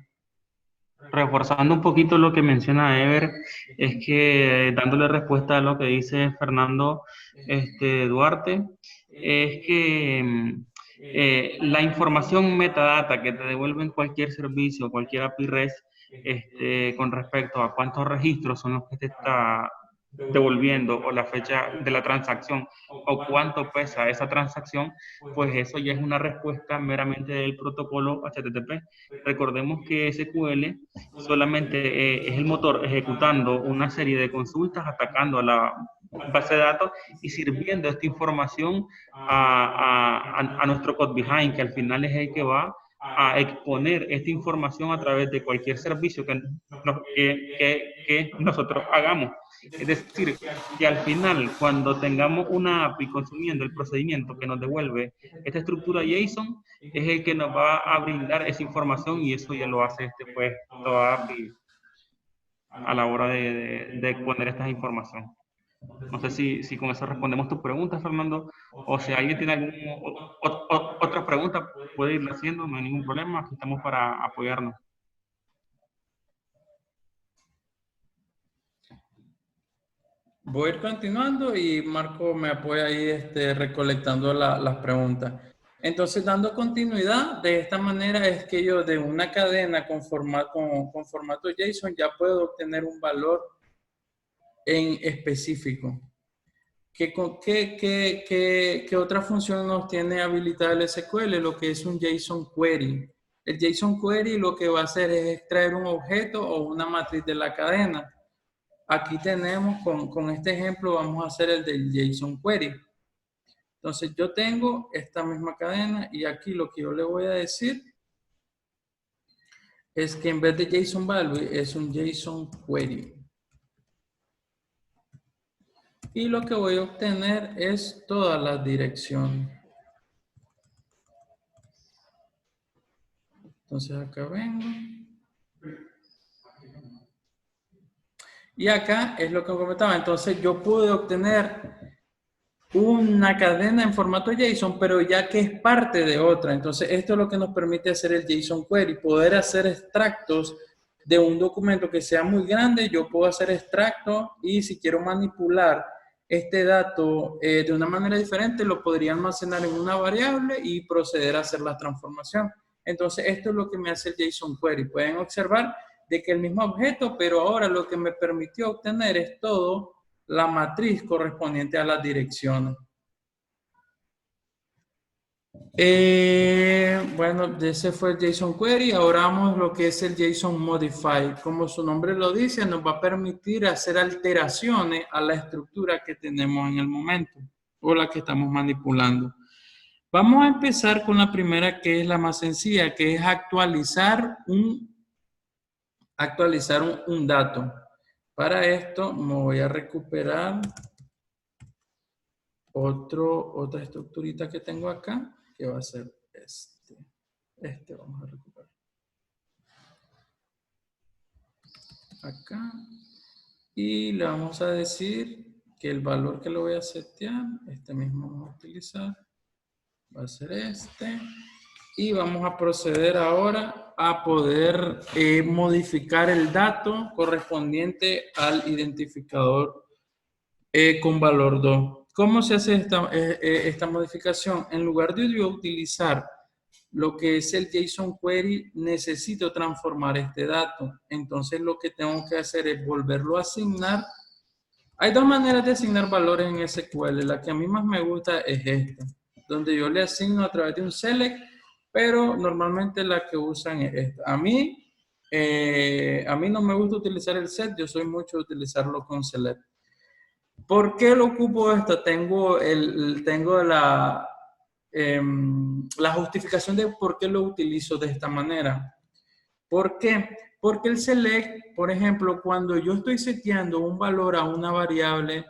reforzando un poquito lo que menciona Ever, es que dándole respuesta a lo que dice Fernando Duarte, es que la información metadata que te devuelven cualquier servicio, cualquier API REST, con respecto a cuántos registros son los que te está devolviendo o la fecha de la transacción o cuánto pesa esa transacción, pues eso ya es una respuesta meramente del protocolo HTTP. Recordemos que SQL solamente es el motor ejecutando una serie de consultas, atacando a la base de datos y sirviendo esta información a nuestro code behind, que al final es el que va a exponer esta información a través de cualquier servicio que nosotros hagamos. Es decir, que al final, cuando tengamos una API consumiendo el procedimiento que nos devuelve esta estructura JSON, es el que nos va a brindar esa información y eso ya lo hace pues, toda API a la hora de exponer esta información. No sé si con eso respondemos tus preguntas, Fernando, o si alguien tiene alguna otra pregunta, puede irla haciendo, no hay ningún problema, aquí estamos para apoyarnos. Voy a ir continuando y Marco me apoya ahí recolectando las preguntas. Entonces, dando continuidad, de esta manera es que yo de una cadena con formato JSON ya puedo obtener un valor en específico. ¿Qué otra función nos tiene habilitada el SQL? Lo que es un JSON Query. El JSON Query lo que va a hacer es extraer un objeto o una matriz de la cadena. Aquí tenemos, con este ejemplo, vamos a hacer el del JSON Query. Entonces, yo tengo esta misma cadena y aquí lo que yo le voy a decir es que en vez de JSON Value es un JSON Query. Y lo que voy a obtener es todas las direcciones. Entonces, acá vengo. Y acá es lo que comentaba. Entonces, yo pude obtener una cadena en formato JSON, pero ya que es parte de otra. Entonces, esto es lo que nos permite hacer el JSON Query, poder hacer extractos de un documento que sea muy grande. Yo puedo hacer extracto y si quiero manipular este dato de una manera diferente, lo podría almacenar en una variable y proceder a hacer la transformación. Entonces, esto es lo que me hace el JSON Query. Pueden observar de que el mismo objeto, pero ahora lo que me permitió obtener es todo la matriz correspondiente a las direcciones. Bueno, ese fue el JSON Query. Ahora vamos a lo que es el JSON Modify. Como su nombre lo dice, nos va a permitir hacer alteraciones a la estructura que tenemos en el momento o la que estamos manipulando. Vamos a empezar con la primera, que es la más sencilla, que es actualizar un dato. Para esto me voy a recuperar otra estructurita que tengo acá, que va a ser este vamos a recuperar. Acá. Y le vamos a decir que el valor que lo voy a setear, este mismo vamos a utilizar, va a ser este. Y vamos a proceder ahora a poder modificar el dato correspondiente al identificador con valor 2. ¿Cómo se hace esta modificación? En lugar de yo utilizar lo que es el JSON Query, necesito transformar este dato. Entonces lo que tengo que hacer es volverlo a asignar. Hay dos maneras de asignar valores en SQL. La que a mí más me gusta es esta, donde yo le asigno a través de un select, pero normalmente la que usan es esta. A mí no me gusta utilizar el set, yo soy mucho de utilizarlo con select. ¿Por qué lo ocupo esto? Tengo la justificación de por qué lo utilizo de esta manera. ¿Por qué? Porque el select, por ejemplo, cuando yo estoy seteando un valor a una variable,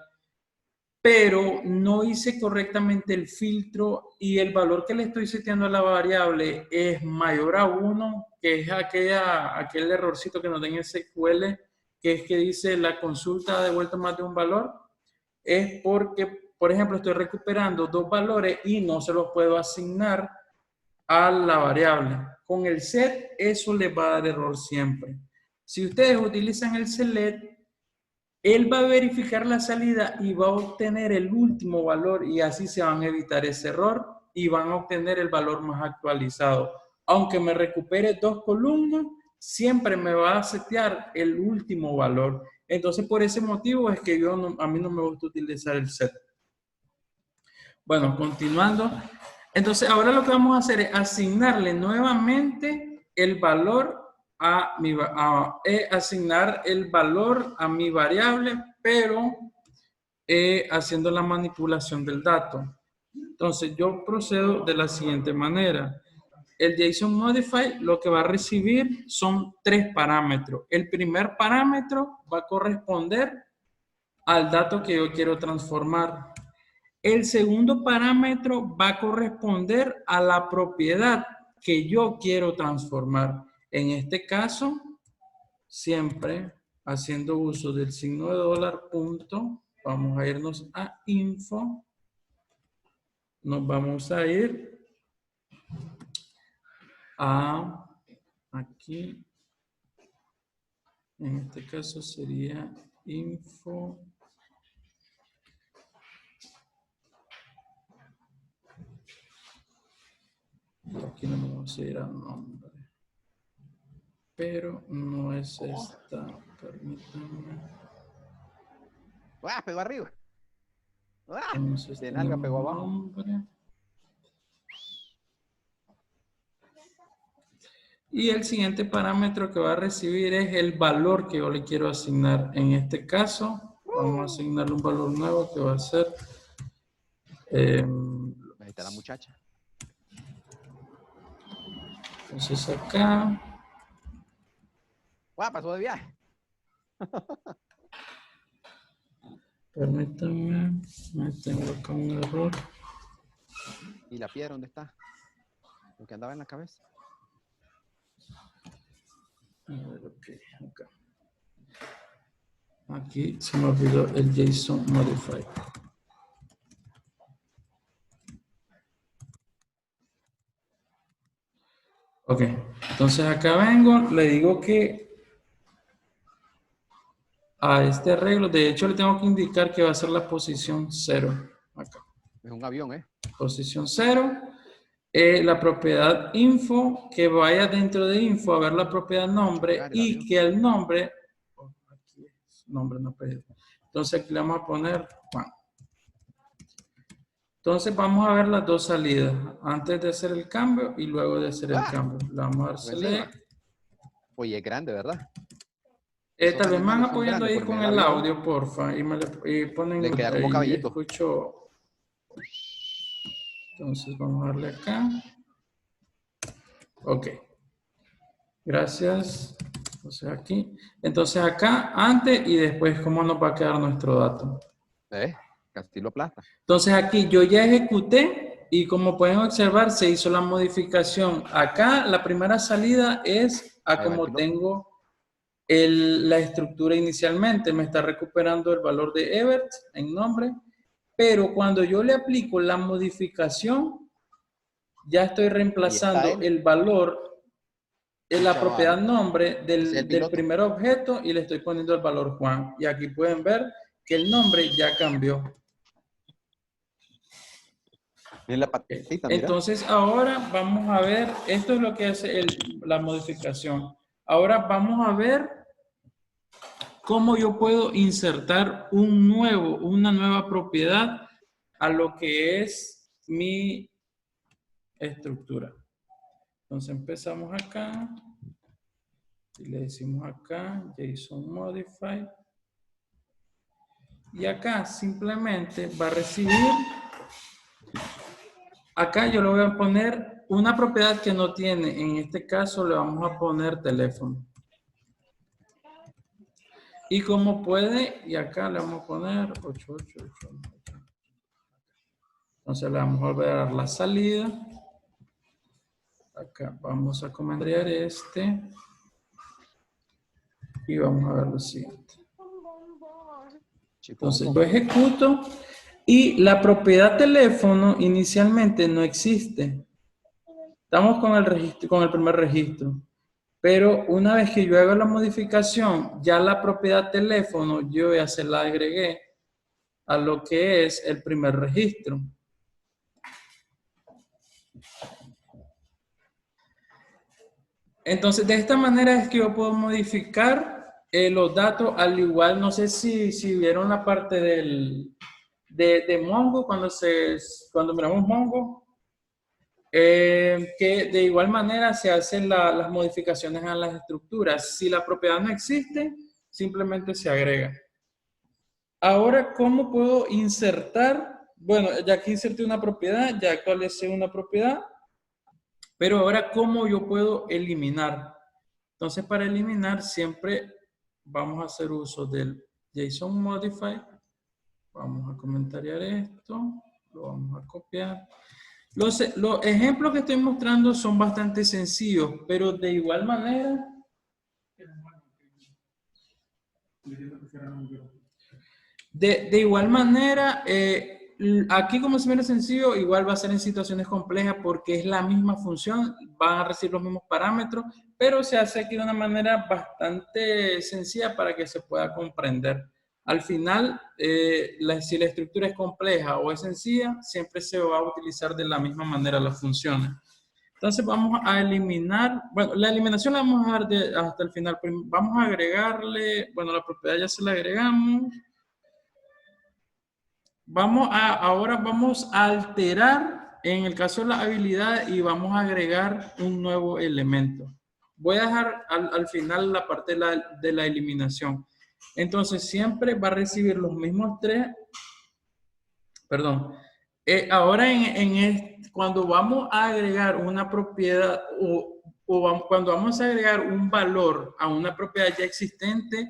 pero no hice correctamente el filtro y el valor que le estoy seteando a la variable es mayor a 1, que es aquel errorcito que nos da en SQL, que es que dice la consulta ha devuelto más de un valor, es porque, por ejemplo, estoy recuperando dos valores y no se los puedo asignar a la variable. Con el set, eso le va a dar error siempre. Si ustedes utilizan el select, él va a verificar la salida y va a obtener el último valor y así se van a evitar ese error y van a obtener el valor más actualizado. Aunque me recupere 2 columnas, siempre me va a setear el último valor. Entonces, por ese motivo es que a mí no me gusta utilizar el set. Bueno, continuando. Entonces, ahora lo que vamos a hacer es asignarle nuevamente el valor asignar el valor a mi variable, pero haciendo la manipulación del dato. Entonces, yo procedo de la siguiente manera. El JSON Modify lo que va a recibir son 3 parámetros. El primer parámetro va a corresponder al dato que yo quiero transformar. El segundo parámetro va a corresponder a la propiedad que yo quiero transformar. En este caso, siempre haciendo uso del signo de dólar punto, vamos a irnos a info. Nos vamos a ir a aquí. En este caso sería info. Aquí no vamos a ir al nombre. Pero no es esta. Permítanme. ¡Ah, pegó arriba! ¡Ah! De nalga pegó abajo. Nombre. Y el siguiente parámetro que va a recibir es el valor que yo le quiero asignar. En este caso, vamos a asignarle un valor nuevo que va a ser... ahí está la muchacha. Entonces acá... ¡Guau! Pasó de viaje. Permítanme, me tengo acá un error. ¿Y la piedra dónde está? Lo que andaba en la cabeza. A ver, ok, acá. Aquí se me olvidó el JSON Modify. Ok, entonces acá vengo, le digo que a este arreglo, de hecho le tengo que indicar que va a ser la posición 0. Acá. Es un avión, ¿eh? Posición 0. La propiedad info, que vaya dentro de info a ver la propiedad nombre y que el nombre, aquí es nombre, no apellido. Entonces aquí le vamos a poner Juan. Entonces vamos a ver las dos salidas, antes de hacer el cambio y luego de hacer el cambio. Le vamos a dar select. Oye, es grande, ¿verdad? Tal vez me van apoyando ahí con el audio, porfa, y ponen... Le queda como cabellito. Escucho... Entonces vamos a darle acá. Ok. Gracias. Entonces aquí. Entonces acá, antes y después, ¿cómo nos va a quedar nuestro dato? Casi lo aplasta. Entonces aquí yo ya ejecuté y como pueden observar se hizo la modificación. Acá la primera salida es a como tengo la estructura inicialmente. Me está recuperando el valor de Ebert en nombre. Pero cuando yo le aplico la modificación, ya estoy reemplazando el valor en la propiedad nombre del primer objeto y le estoy poniendo el valor Juan. Y aquí pueden ver que el nombre ya cambió. En la patita, mira. Entonces ahora vamos a ver, esto es lo que hace la modificación. Ahora vamos a ver cómo yo puedo insertar una nueva propiedad a lo que es mi estructura. Entonces empezamos acá y le decimos acá JSON Modify y acá simplemente va a recibir, acá yo le voy a poner una propiedad que no tiene, en este caso le vamos a poner teléfono. Y como puede, y acá le vamos a poner 8888. Entonces le vamos a volver a dar la salida. Acá vamos a comentar este. Y vamos a ver lo siguiente. Entonces yo ejecuto y la propiedad teléfono inicialmente no existe. Estamos con el primer registro. Pero una vez que yo haga la modificación, ya la propiedad teléfono, yo ya se la agregué a lo que es el primer registro. Entonces, de esta manera es que yo puedo modificar los datos, al igual, no sé si vieron la parte de Mongo, cuando miramos Mongo, que de igual manera se hacen las modificaciones a las estructuras. Si la propiedad no existe, simplemente se agrega. Ahora, ¿cómo puedo insertar? Bueno, ya que inserté una propiedad, ya actualicé una propiedad, pero ahora, ¿cómo yo puedo eliminar? Entonces, para eliminar, siempre vamos a hacer uso del JSON Modify. Vamos a comentariar esto, lo vamos a copiar. Los ejemplos que estoy mostrando son bastante sencillos, pero de igual manera... De igual manera, aquí como se ve sencillo, igual va a ser en situaciones complejas porque es la misma función, van a recibir los mismos parámetros, pero se hace aquí de una manera bastante sencilla para que se pueda comprender. Al final, si la estructura es compleja o es sencilla, siempre se va a utilizar de la misma manera las funciones. Entonces vamos a eliminar, bueno, la eliminación la vamos a dejar hasta el final. Vamos a agregarle, bueno, la propiedad ya se la agregamos. Ahora vamos a alterar en el caso de la habilidad y vamos a agregar un nuevo elemento. Voy a dejar al final la parte de la eliminación. Entonces siempre va a recibir los mismos tres. Perdón. Ahora cuando vamos a agregar una propiedad cuando vamos a agregar un valor a una propiedad ya existente,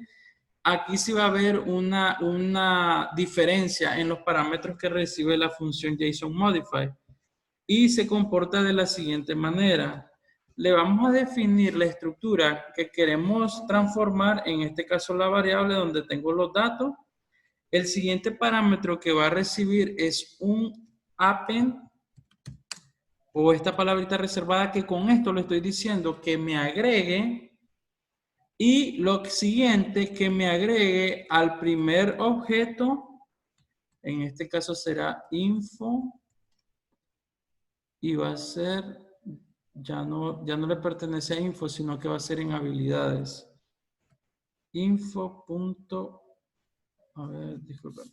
aquí sí va a haber una diferencia en los parámetros que recibe la función JSON-Modify y se comporta de la siguiente manera. Le vamos a definir la estructura que queremos transformar, en este caso la variable donde tengo los datos. El siguiente parámetro que va a recibir es un append o esta palabrita reservada que con esto le estoy diciendo que me agregue. Y lo siguiente, que me agregue al primer objeto, en este caso será info, y va a ser, ya no le pertenece a info, sino que va a ser en habilidades. Info. A ver, disculpen.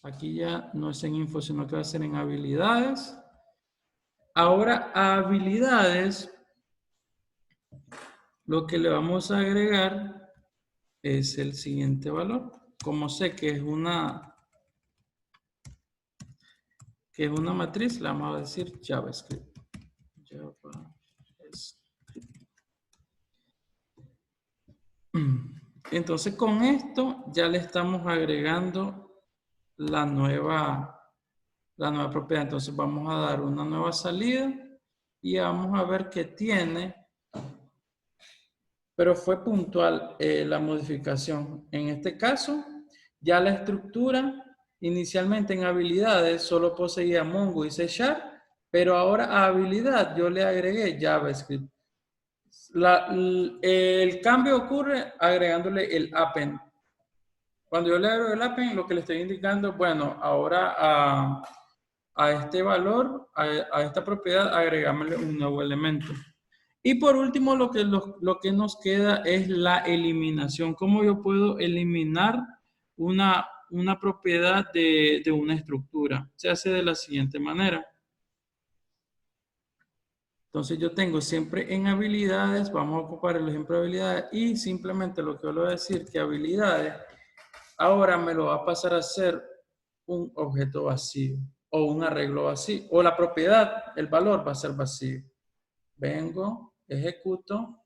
Aquí ya no es en info, sino que va a ser en habilidades. Ahora, a habilidades, lo que le vamos a agregar es el siguiente valor. Como sé que es una matriz, le vamos a decir JavaScript. Entonces con esto ya le estamos agregando la nueva propiedad. Entonces vamos a dar una nueva salida y vamos a ver qué tiene. Pero fue puntual la modificación. En este caso, ya la estructura inicialmente en habilidades solo poseía Mongo y C#, pero ahora a habilidad yo le agregué JavaScript. El cambio ocurre agregándole el append. Cuando yo le agrego el append, lo que le estoy indicando, bueno, ahora a este valor, a esta propiedad, agregámosle un nuevo elemento. Y por último, lo que nos queda es la eliminación. ¿Cómo yo puedo eliminar una propiedad de una estructura? Se hace de la siguiente manera. Entonces yo tengo siempre en habilidades, vamos a ocupar el ejemplo de habilidades y simplemente lo que yo le voy a decir que habilidades ahora me lo va a pasar a ser un objeto vacío o un arreglo vacío o la propiedad, el valor va a ser vacío. Vengo, ejecuto.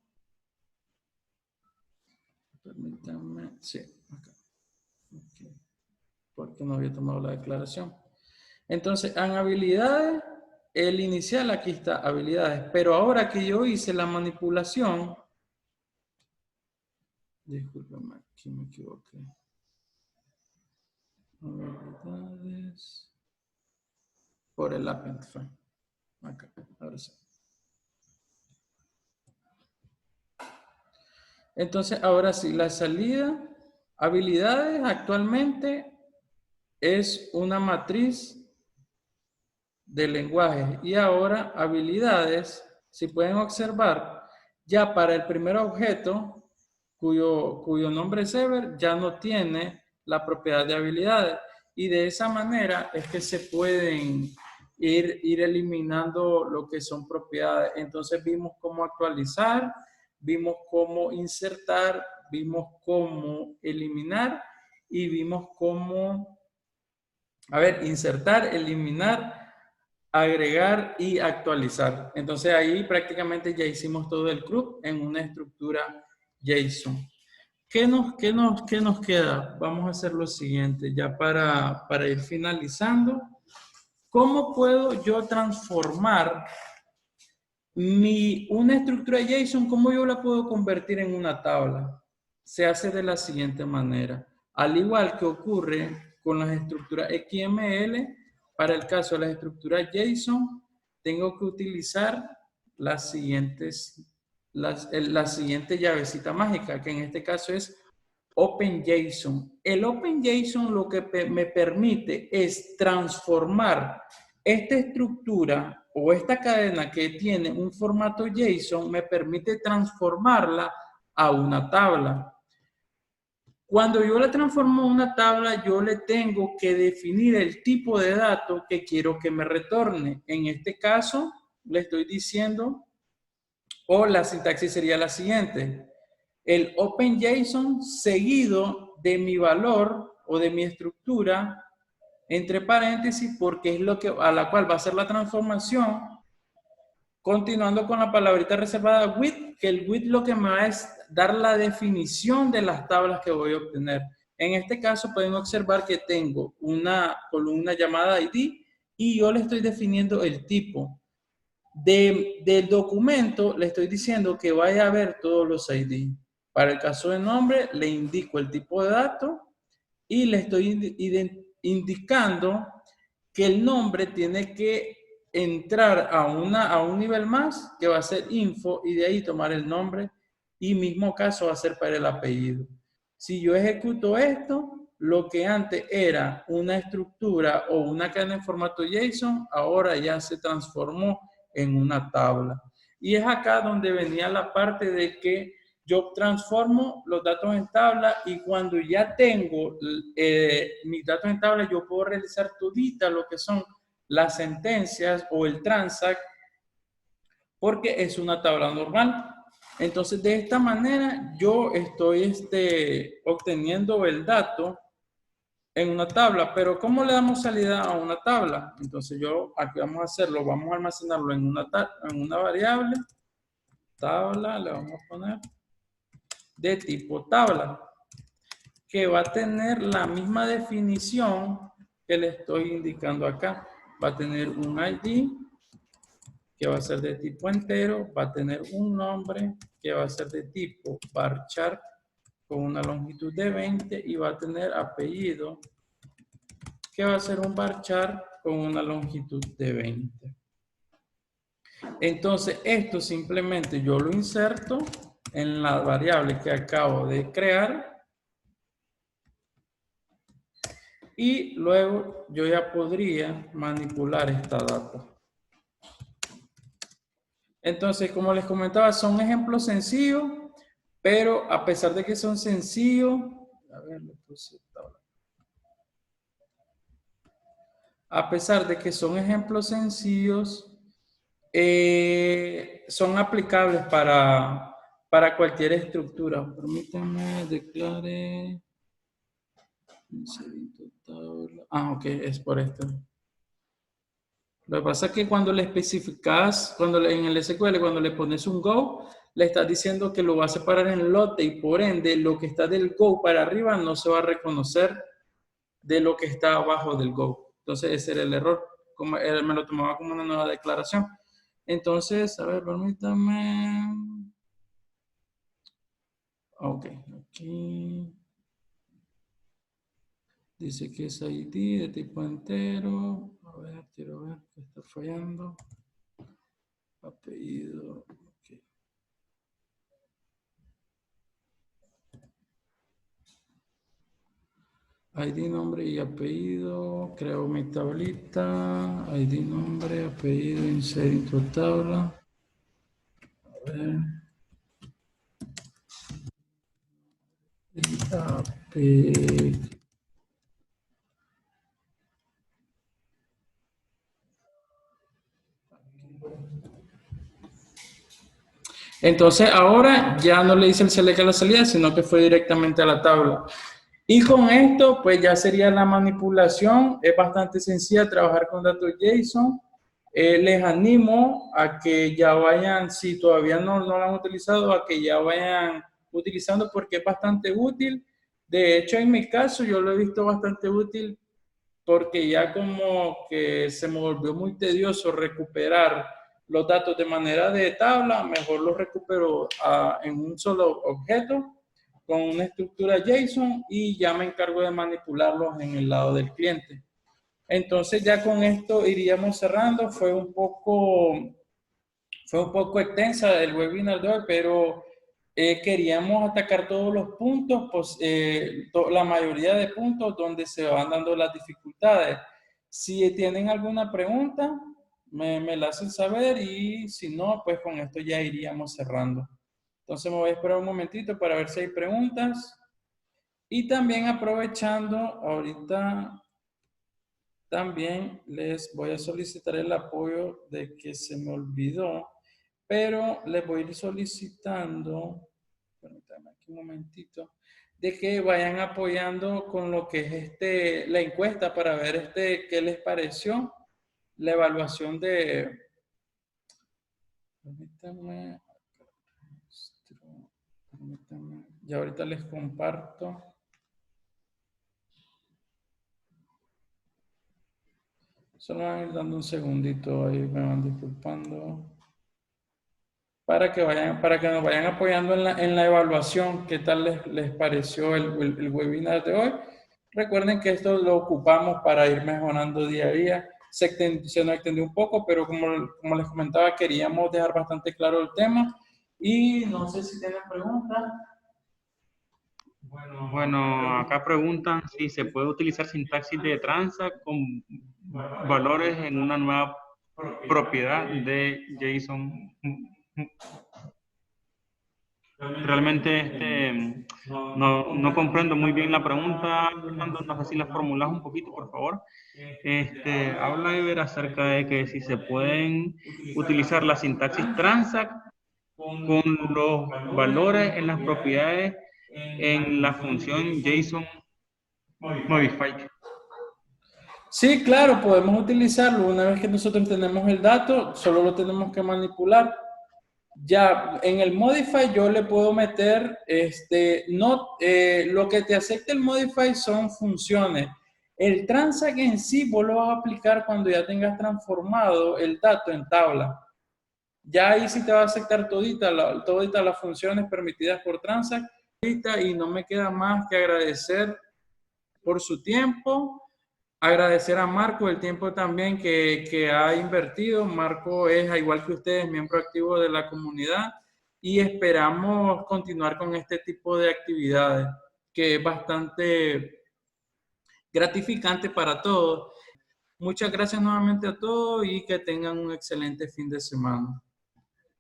Permítanme, sí, acá. Okay. Porque no había tomado la declaración. Entonces, en habilidades, el inicial aquí está, habilidades. Pero ahora que yo hice la manipulación, discúlpame, aquí me equivoqué. Habilidades. Por el append. Acá, ahora sí. Entonces, ahora sí, la salida, habilidades actualmente es una matriz de lenguaje. Y ahora, habilidades, si pueden observar, ya para el primer objeto, cuyo nombre es Ever, ya no tiene la propiedad de habilidades. Y de esa manera es que se pueden ir eliminando lo que son propiedades. Entonces vimos cómo actualizar, vimos cómo insertar, vimos cómo eliminar y vimos cómo, insertar, eliminar, agregar y actualizar. Entonces ahí prácticamente ya hicimos todo el CRUD en una estructura JSON. ¿Qué nos queda? Vamos a hacer lo siguiente, ya para ir finalizando. ¿Cómo puedo yo transformar una estructura JSON? ¿Cómo yo la puedo convertir en una tabla? Se hace de la siguiente manera. Al igual que ocurre con las estructuras XML, para el caso de las estructuras JSON, tengo que utilizar la siguiente llavecita mágica, que en este caso es OpenJSON. El OpenJSON lo que me permite es transformar esta estructura o esta cadena que tiene un formato JSON, me permite transformarla a una tabla. Cuando yo la transformo en una tabla, yo le tengo que definir el tipo de dato que quiero que me retorne. En este caso, le estoy diciendo, o la sintaxis sería la siguiente: el OpenJSON seguido de mi valor o de mi estructura, entre paréntesis, porque es lo que, a la cual va a ser la transformación, continuando con la palabrita reservada with, que el with lo que me va a es dar la definición de las tablas que voy a obtener. En este caso pueden observar que tengo una columna llamada ID y yo le estoy definiendo el tipo. Del documento le estoy diciendo que vaya a ver todos los ID. Para el caso de nombre le indico el tipo de dato y le estoy indicando que el nombre tiene que entrar a un nivel más, que va a ser info, y de ahí tomar el nombre, y mismo caso va a ser para el apellido. Si yo ejecuto esto, lo que antes era una estructura o una cadena en formato JSON, ahora ya se transformó en una tabla. Y es acá donde venía la parte de que yo transformo los datos en tabla y cuando ya tengo mis datos en tabla, yo puedo realizar todita lo que son las sentencias o el transact, porque es una tabla normal. Entonces, de esta manera, yo estoy obteniendo el dato en una tabla. Pero ¿cómo le damos salida a una tabla? Entonces, aquí vamos a hacerlo, vamos a almacenarlo en una variable. Tabla, le vamos a poner de tipo tabla, que va a tener la misma definición que le estoy indicando acá. Va a tener un ID, que va a ser de tipo entero, va a tener un nombre, que va a ser de tipo varchar, con una longitud de 20, y va a tener apellido, que va a ser un varchar con una longitud de 20. Entonces, esto simplemente yo lo inserto en la variable que acabo de crear y luego yo ya podría manipular esta data. Entonces, como les comentaba, son ejemplos sencillos, pero a pesar de que son sencillos, a ver, le puse tabla. A pesar de que son ejemplos sencillos, son aplicables para cualquier estructura. Permítanme, declare. Ah, ok, es por esto. Lo que pasa es que cuando le especificas, en el SQL, cuando le pones un go, le estás diciendo que lo va a separar en lote y por ende lo que está del go para arriba no se va a reconocer de lo que está abajo del go. Entonces ese era el error. Como me lo tomaba como una nueva declaración. Entonces, a ver, permítame. Ok, aquí. Dice que es ID de tipo entero. A ver, quiero ver qué está fallando. Apellido. Okay. ID, nombre y apellido. Creo mi tablita. ID, nombre, apellido, insert intro tabla. A ver. Entonces ahora ya no le hice el select a la salida, sino que fue directamente a la tabla. Y con esto, pues ya sería la manipulación. Es bastante sencilla trabajar con datos JSON. Les animo a que ya vayan, si todavía no lo han utilizado, a que ya vayan utilizando porque es bastante útil. De hecho, en mi caso, yo lo he visto bastante útil porque ya como que se me volvió muy tedioso recuperar los datos de manera de tabla, mejor los recupero en un solo objeto con una estructura JSON y ya me encargo de manipularlos en el lado del cliente. Entonces ya con esto iríamos cerrando. Fue un poco extensa el webinar de hoy, pero queríamos atacar todos los puntos, pues, la mayoría de puntos donde se van dando las dificultades. Si tienen alguna pregunta, me la hacen saber y si no, pues con esto ya iríamos cerrando. Entonces me voy a esperar un momentito para ver si hay preguntas. Y también aprovechando, ahorita también les voy a solicitar el apoyo de que se me olvidó, pero les voy a ir solicitando, permítanme aquí un momentito, de que vayan apoyando con lo que es la encuesta para ver qué les pareció, la evaluación de, permítanme, ya ahorita les comparto. Solo van a ir dando un segundito ahí, me van disculpando. Para que nos vayan apoyando en la evaluación, qué tal les pareció el webinar de hoy. Recuerden que esto lo ocupamos para ir mejorando día a día. Se nos extendió un poco, pero como les comentaba, queríamos dejar bastante claro el tema. Y no sé si tienen preguntas. Bueno, acá preguntan si se puede utilizar sintaxis de transact con valores en una nueva propiedad de JSON. Realmente no comprendo muy bien la pregunta, Fernando. No sé si la formulas un poquito, por favor. Habla Ever acerca de que si se pueden utilizar la sintaxis transact con los valores en las propiedades en la función JSON modify. Sí, claro, podemos utilizarlo. Una vez que nosotros tenemos el dato, solo lo tenemos que manipular. Ya en el modify yo le puedo meter, lo que te acepta el modify son funciones. El transact en sí vos lo vas a aplicar cuando ya tengas transformado el dato en tabla. Ya ahí sí te va a aceptar toditas las funciones permitidas por transact. Y no me queda más que agradecer por su tiempo. Agradecer a Marco el tiempo también que ha invertido. Marco es, al igual que ustedes, miembro activo de la comunidad y esperamos continuar con este tipo de actividades que es bastante gratificante para todos. Muchas gracias nuevamente a todos y que tengan un excelente fin de semana.